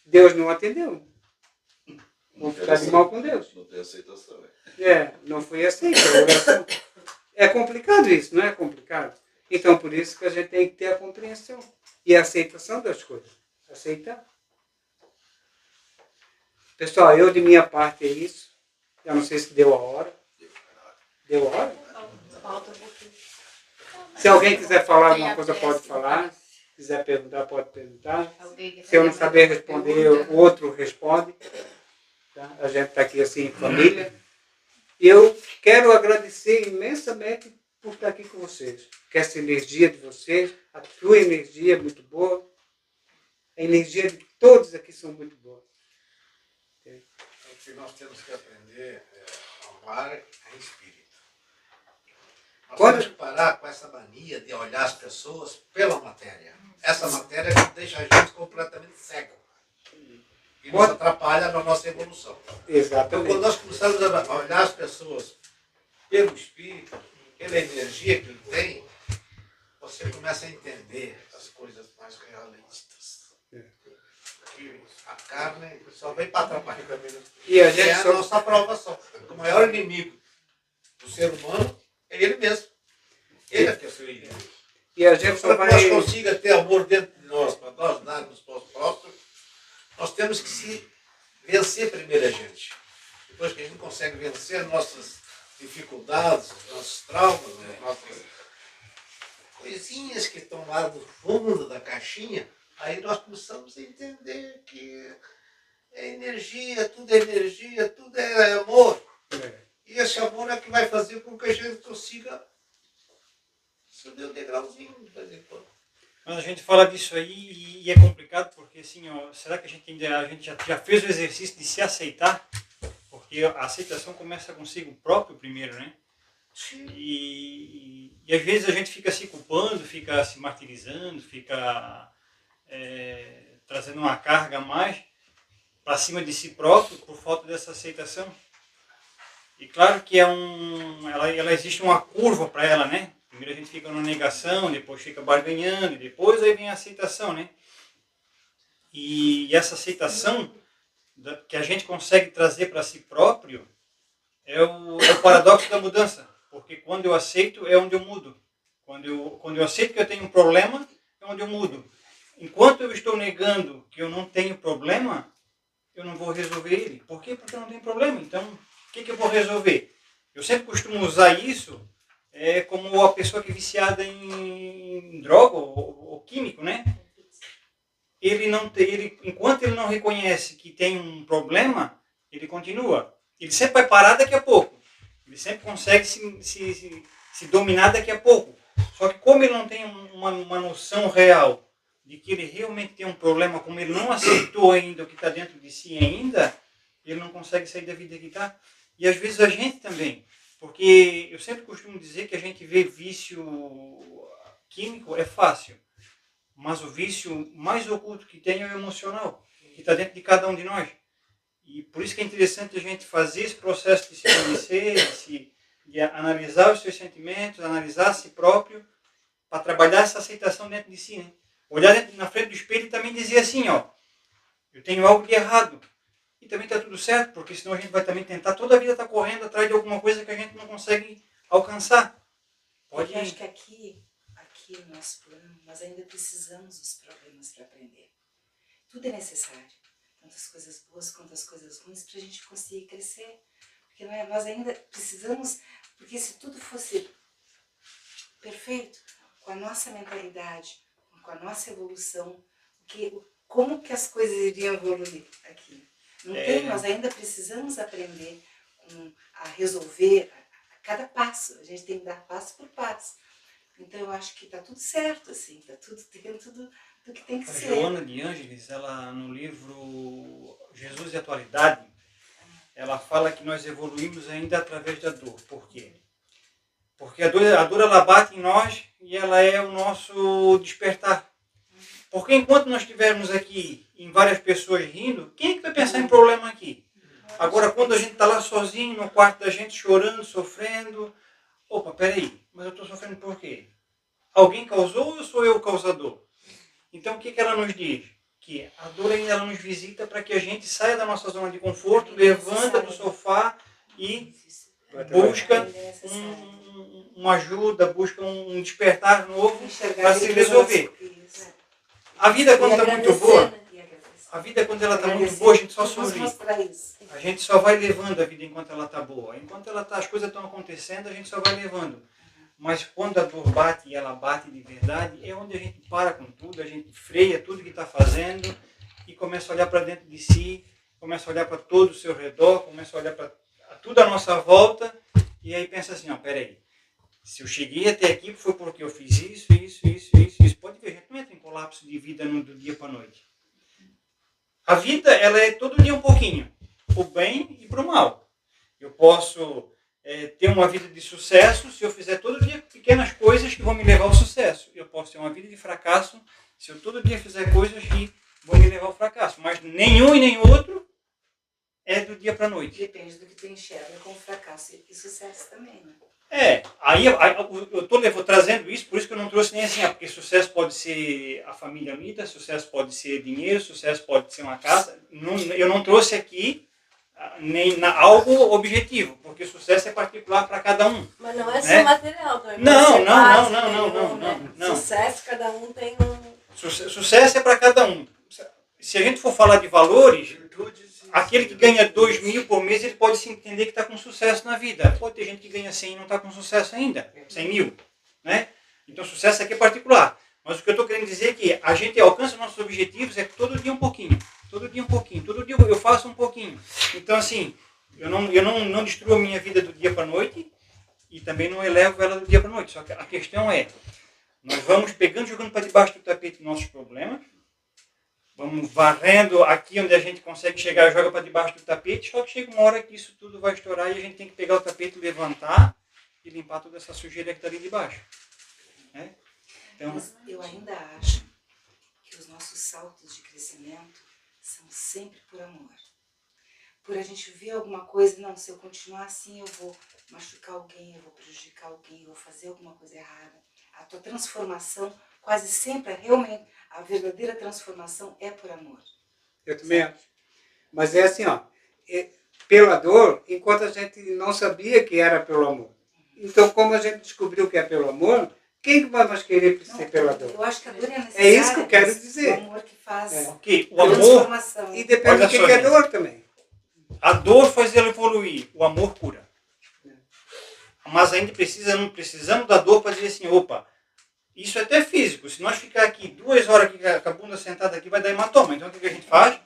Deus não atendeu. Vão ficar de mal com Deus. Não tem aceitação. Não foi aceita a oração. É complicado isso, não é complicado? Então, por isso que a gente tem que ter a compreensão e a aceitação das coisas. Aceitar. Pessoal, eu de minha parte é isso. Eu não sei se deu a hora. Deu a hora? Falta um pouquinho. Se alguém quiser falar alguma coisa, pode falar. Se quiser perguntar, pode perguntar. Se eu não saber responder, o outro responde. Tá? A gente está aqui assim em família. E eu quero agradecer imensamente por estar aqui com vocês. Que essa energia de vocês, a tua energia é muito boa. A energia de todos aqui são muito boas. O que nós temos que aprender é amar em espírito. Nós temos que parar com essa mania de olhar as pessoas pela matéria. Essa matéria que deixa a gente completamente cego. E nos atrapalha na nossa evolução. Exatamente. Então, quando nós começamos a olhar as pessoas pelo espírito, pela energia que ele tem, você começa a entender as coisas mais realistas. E a carne só vem para atrapalhar. E a gente é a nossa aprovação. O maior inimigo do ser humano é ele mesmo. Ele é que é o seu inimigo. E a gente só para que nós consiga ter amor dentro de nós, para nós darmos para os próximos, nós temos que se vencer primeiro a gente. Depois que a gente consegue vencer nossas dificuldades, nossos traumas, nossas coisinhas que estão lá no fundo da caixinha, aí nós começamos a entender que é energia, tudo é amor. E esse amor é que vai fazer com que a gente consiga subir o degrauzinho de vez em quando. Mas a gente fala disso aí e é complicado porque assim, ó, será que a gente já fez o exercício de se aceitar? Porque a aceitação começa consigo próprio primeiro, né? Sim. E às vezes a gente fica se culpando, fica se martirizando, fica trazendo uma carga a mais para cima de si próprio por falta dessa aceitação. E claro que ela existe uma curva para ela, né? Primeiro a gente fica na negação, depois fica barganhando, e depois aí vem a aceitação, né? E essa aceitação que a gente consegue trazer para si próprio é o paradoxo da mudança. Porque quando eu aceito, é onde eu mudo. Quando eu aceito que eu tenho um problema, é onde eu mudo. Enquanto eu estou negando que eu não tenho problema, eu não vou resolver ele. Por quê? Porque eu não tenho problema. Então, o que eu vou resolver? Eu sempre costumo usar isso como a pessoa que é viciada em droga ou químico, né? Enquanto ele não reconhece que tem um problema, ele continua. Ele sempre vai parar daqui a pouco. Ele sempre consegue se dominar daqui a pouco. Só que como ele não tem uma noção real de que ele realmente tem um problema, como ele não aceitou ainda o que está dentro de si ainda, ele não consegue sair da vida que está. E às vezes a gente também. Porque eu sempre costumo dizer que a gente vê vício químico é fácil. Mas o vício mais oculto que tem é o emocional, que está dentro de cada um de nós. E por isso que é interessante a gente fazer esse processo de se conhecer, de analisar os seus sentimentos, analisar a si próprio, para trabalhar essa aceitação dentro de si, né? Olhar na frente do espelho e também dizer assim, ó, eu tenho algo de errado. E também está tudo certo, porque senão a gente vai também tentar, toda a vida estar correndo atrás de alguma coisa que a gente não consegue alcançar. Eu acho que aqui no nosso plano, nós ainda precisamos dos problemas para aprender. Tudo é necessário. Tanto as coisas boas quanto as coisas ruins, para a gente conseguir crescer. Porque nós ainda precisamos, porque se tudo fosse perfeito, com a nossa mentalidade, com a nossa evolução, como que as coisas iriam evoluir aqui? Não tem, nós ainda precisamos aprender a resolver a cada passo. A gente tem que dar passo por passo. Então eu acho que está tudo certo, assim, está tudo dentro do que tem que ser. A Joana de Ângeles, ela no livro Jesus e a Atualidade, ela fala que nós evoluímos ainda através da dor. Por quê? Porque a dor ela bate em nós e ela é o nosso despertar. Porque enquanto nós estivermos aqui em várias pessoas rindo, quem é que vai pensar em problema aqui? Agora, quando a gente está lá sozinho, no quarto da gente, chorando, sofrendo, opa, peraí, mas eu estou sofrendo por quê? Alguém causou ou sou eu o causador? Então, o que ela nos diz? Que a dor ainda ela nos visita para que a gente saia da nossa zona de conforto, levanta do sofá e busca uma ajuda, busca um despertar novo para se resolver. A vida quando está muito boa, a gente só sorri. A gente só vai levando a vida enquanto ela está boa. Enquanto as coisas estão acontecendo, a gente só vai levando. Mas quando a dor bate e ela bate de verdade, é onde a gente para com tudo, a gente freia tudo que está fazendo e começa a olhar para dentro de si, começa a olhar para todo o seu redor, começa a olhar para tudo à nossa volta e aí pensa assim, ó, peraí, se eu cheguei até aqui foi porque eu fiz isso. Pode ver, a gente não entra em colapso de vida do dia para a noite. A vida, ela é todo dia um pouquinho, pro bem e pro mal. Eu posso ter uma vida de sucesso se eu fizer todo dia pequenas coisas que vão me levar ao sucesso. Eu posso ter uma vida de fracasso se eu todo dia fizer coisas que vão me levar ao fracasso. Mas nenhum e nem outro é do dia para a noite. Depende do que tu enxerga como fracasso e sucesso também, né? Aí eu estou trazendo isso, por isso que eu não trouxe nem assim, porque sucesso pode ser a família unida, sucesso pode ser dinheiro, sucesso pode ser uma casa. Eu não trouxe aqui nem algo objetivo, porque sucesso é particular para cada um. Mas não é só material também. Não. Sucesso, cada um tem um... Sucesso é para cada um. Se a gente for falar de valores, aquele que ganha 2 mil por mês, ele pode se entender que está com sucesso na vida. Pode ter gente que ganha 100 e não está com sucesso ainda. 100 mil. Né? Então, sucesso aqui é particular. Mas o que eu estou querendo dizer é que a gente alcança nossos objetivos todo dia um pouquinho. Todo dia um pouquinho. Todo dia eu faço um pouquinho. Então, assim, eu não destruo a minha vida do dia para a noite e também não elevo ela do dia para a noite. Só que a questão é, nós vamos pegando e jogando para debaixo do tapete nossos problemas, vamos varrendo aqui onde a gente consegue chegar, joga para debaixo do tapete, só que chega uma hora que isso tudo vai estourar e a gente tem que pegar o tapete, levantar e limpar toda essa sujeira que está ali debaixo. Né? Então, mas eu ainda acho que os nossos saltos de crescimento são sempre por amor. por a gente ver alguma coisa, não, se eu continuar assim eu vou machucar alguém, eu vou prejudicar alguém, eu vou fazer alguma coisa errada. A tua transformação, quase sempre, realmente, a verdadeira transformação é por amor. Eu também acho. Mas é assim, ó, pela dor, enquanto a gente não sabia que era pelo amor. Então, como a gente descobriu que é pelo amor, quem vai mais querer ser pela dor? Eu acho que a dor é necessária. É isso que eu quero dizer. O amor que faz Ok, o transformação. amor... E depende do que é dor também. A dor faz ela evoluir, o amor cura. Mas ainda não precisamos da dor para dizer assim, opa, isso é até físico. Se nós ficar aqui 2 horas aqui, com a bunda sentada aqui, vai dar hematoma. Então o que a gente faz?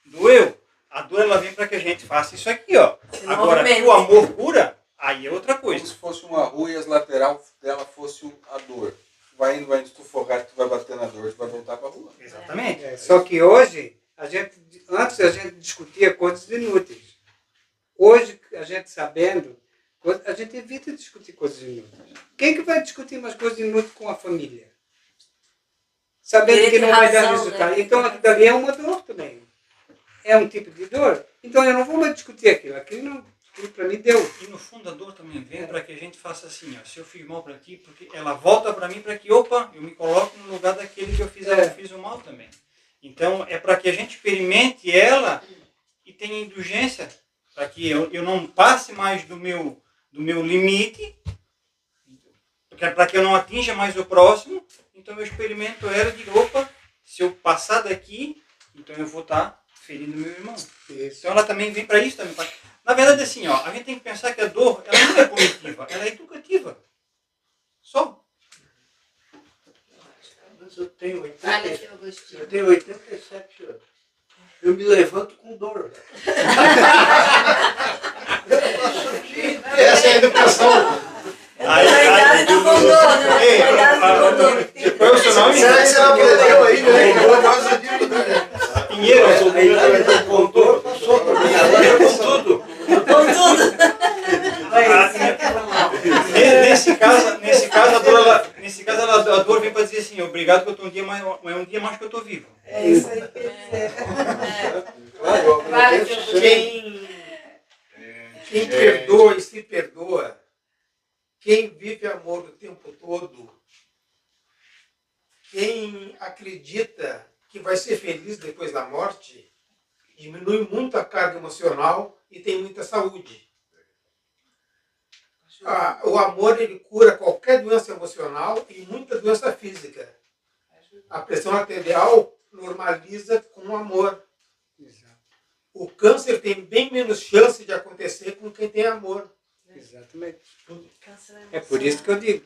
Doeu. A dor ela vem para que a gente faça isso aqui, ó. Agora que o amor cura, aí é outra coisa. Como se fosse uma rua e as laterais dela fosse a dor. Vai indo, tu folgar, tu vai bater na dor, tu vai voltar para a rua. Exatamente. Só que hoje, antes a gente discutia coisas inúteis. Hoje, a gente sabendo, a gente evita discutir coisas inúteis. Quem que vai discutir mais coisas inúteis com a família? Sabendo que não vai dar resultado. Né? Então, aquilo dali é uma dor também. É um tipo de dor. Então, eu não vou mais discutir aquilo. Aquilo para mim deu. E no fundo, a dor também vem para que a gente faça assim, ó. Se eu fiz mal para ti, porque ela volta para mim para que, opa, eu me coloco no lugar daquele que eu fiz o mal também. Então, é para que a gente experimente ela e tenha indulgência, para que eu não passe mais do meu limite, para que eu não atinja mais o próximo. Então, eu experimento ela e digo, opa, se eu passar daqui, então eu vou estar ferindo meu irmão. Isso. Então, ela também vem para isso também. Na verdade, assim, ó, a gente tem que pensar que a dor, ela não é punitiva, ela é educativa. Só. Mas eu tenho 87 anos. Eu me levanto com dor. Essa é a educação. Cuidado com dor, né? Cuidado com dor. Qual é o seu nome? Será que você não aprendeu aí, né? Pinheiro, eu sou Com dor, passou por mim. Agora eu com tudo. Com tudo. Nesse caso a dor vem para dizer assim, obrigado que eu estou um dia mais que eu estou vivo. É isso aí. Quem perdoa e se perdoa, quem vive amor o tempo todo, quem acredita que vai ser feliz depois da morte, diminui muito a carga emocional e tem muita saúde. O amor ele cura qualquer doença emocional e muita doença física. A pressão arterial normaliza com o amor. O câncer tem bem menos chance de acontecer com quem tem amor. Exatamente. É por isso que eu digo.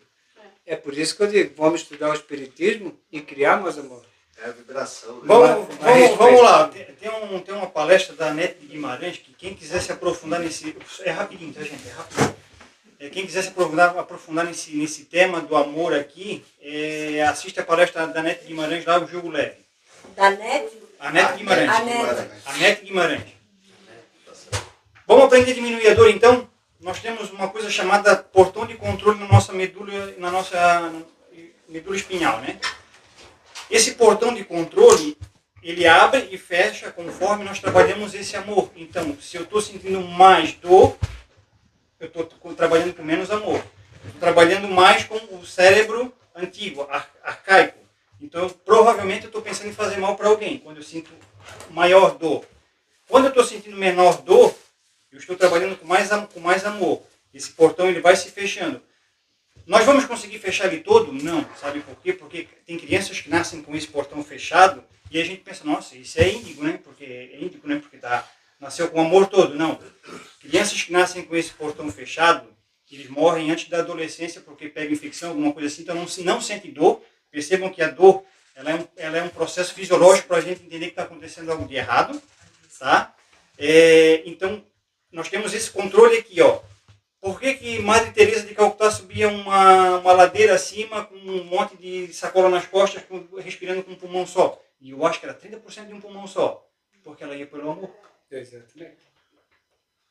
Vamos estudar o Espiritismo e criar mais amor. É a vibração. Vamos lá. Tem uma palestra da Anete de Guimarães que quem quiser se aprofundar nesse... É rapidinho, tá, gente? É rapidinho. Quem quiser se aprofundar nesse tema do amor aqui, assiste a palestra da Anete Guimarães lá, o Jogo Leve. Da Nete? Anete Guimarães. Anete Guimarães. Vamos aprender a diminuir a dor, então? Nós temos uma coisa chamada portão de controle na nossa medula espinhal, né? Esse portão de controle, ele abre e fecha conforme nós trabalhamos esse amor. Então, se eu estou sentindo mais dor, eu estou trabalhando com menos amor. Estou trabalhando mais com o cérebro antigo, arcaico. Então, provavelmente, eu estou pensando em fazer mal para alguém, quando eu sinto maior dor. Quando eu estou sentindo menor dor, eu estou trabalhando com mais amor. Esse portão ele vai se fechando. Nós vamos conseguir fechar ele todo? Não. Sabe por quê? Porque tem crianças que nascem com esse portão fechado e a gente pensa, nossa, isso é índigo, né? Porque nasceu com o amor todo. Não. Crianças que nascem com esse portão fechado, eles morrem antes da adolescência porque pegam infecção, alguma coisa assim, então não sentem dor. Percebam que a dor ela é um processo fisiológico para a gente entender que está acontecendo algo de errado. Tá? Então, nós temos esse controle aqui. Ó. Por que Madre Teresa de Calcutá subia uma ladeira acima com um monte de sacola nas costas, respirando com um pulmão só? E eu acho que era 30% de um pulmão só. Porque ela ia pelo amor. Exatamente.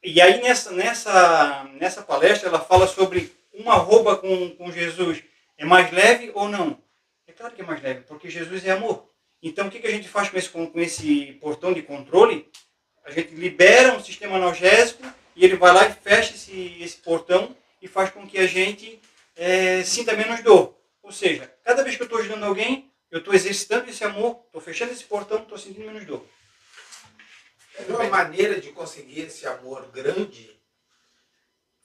E aí, nessa palestra, ela fala sobre uma roupa com Jesus. É mais leve ou não? É claro que é mais leve, porque Jesus é amor. Então, o que a gente faz com esse portão de controle? A gente libera um sistema analgésico e ele vai lá e fecha esse portão e faz com que a gente sinta menos dor. Ou seja, cada vez que eu estou ajudando alguém, eu estou exercitando esse amor, estou fechando esse portão, estou sentindo menos dor. Uma maneira de conseguir esse amor grande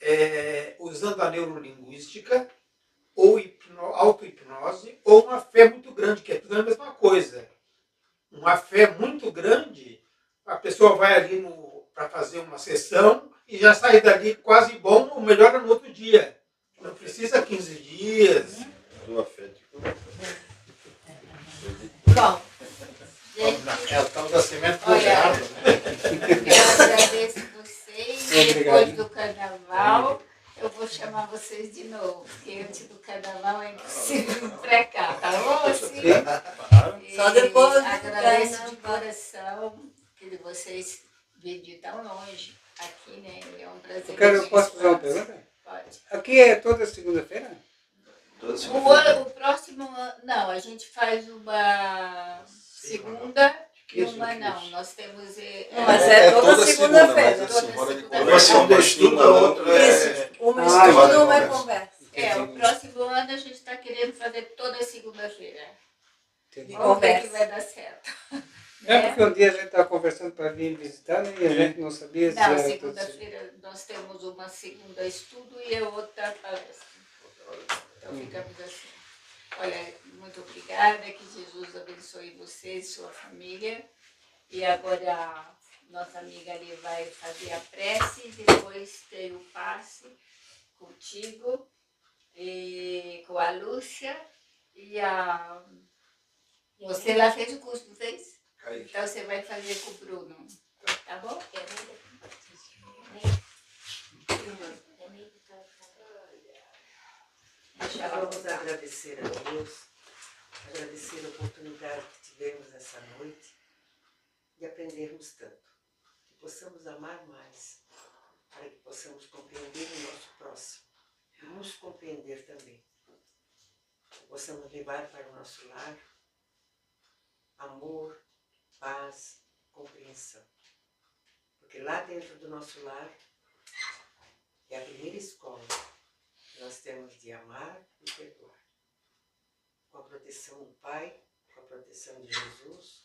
é usando a neurolinguística ou auto-hipnose ou uma fé muito grande, que é tudo a mesma coisa. Uma fé muito grande, a pessoa vai ali para fazer uma sessão e já sai dali quase bom ou melhora no outro dia. Não precisa 15 dias. Tua fé. Bom, gente, É o tal da semente olha, moderada. eu agradeço vocês. Depois do carnaval, eu vou chamar vocês de novo, porque antes do carnaval é impossível vir pra cá, tá bom? Assim? Só depois do agradeço de carnaval. coração que vocês vêm de tão longe aqui, né? É um prazer. Eu posso fazer uma pergunta? Pode. Aqui é toda segunda-feira? Toda segunda-feira. O próximo ano, não, a gente faz uma segunda e uma não. Nós temos. Mas é toda segunda-feira. Mas assim, hora de Toda Uma segunda estuda, a outra Isso, uma Ah, estuda, uma olha, conversa. o próximo ano a gente está querendo fazer toda segunda-feira. Entendi. Vamos ver Conversa. que vai dar certo. É porque um dia a gente estava conversando para vir visitar, né, e a gente não sabia se Não, era toda segunda-feira nós temos uma segunda estudo e a outra palestra. Então ficamos assim. Olha, muito obrigada, que Jesus abençoe vocês, sua família. E agora nossa amiga ali vai fazer a prece, depois tem o passe contigo, e com a Lúcia e a... Você lá fez o curso, não fez? Então você vai fazer com o Bruno, tá bom? Vamos agradecer a Deus, agradecer a oportunidade que tivemos essa noite de aprendermos tanto, que possamos amar mais, para que possamos compreender o nosso próximo e nos compreender também. Que possamos levar para o nosso lar amor, paz, compreensão. Porque lá dentro do nosso lar é a primeira escola que nós temos de amar e perdoar. Com a proteção do Pai, com a proteção de Jesus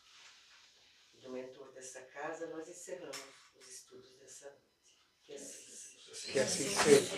e do mentor dessa casa, nós encerramos os estudos dessa noite. Que assim seja. Que assim seja.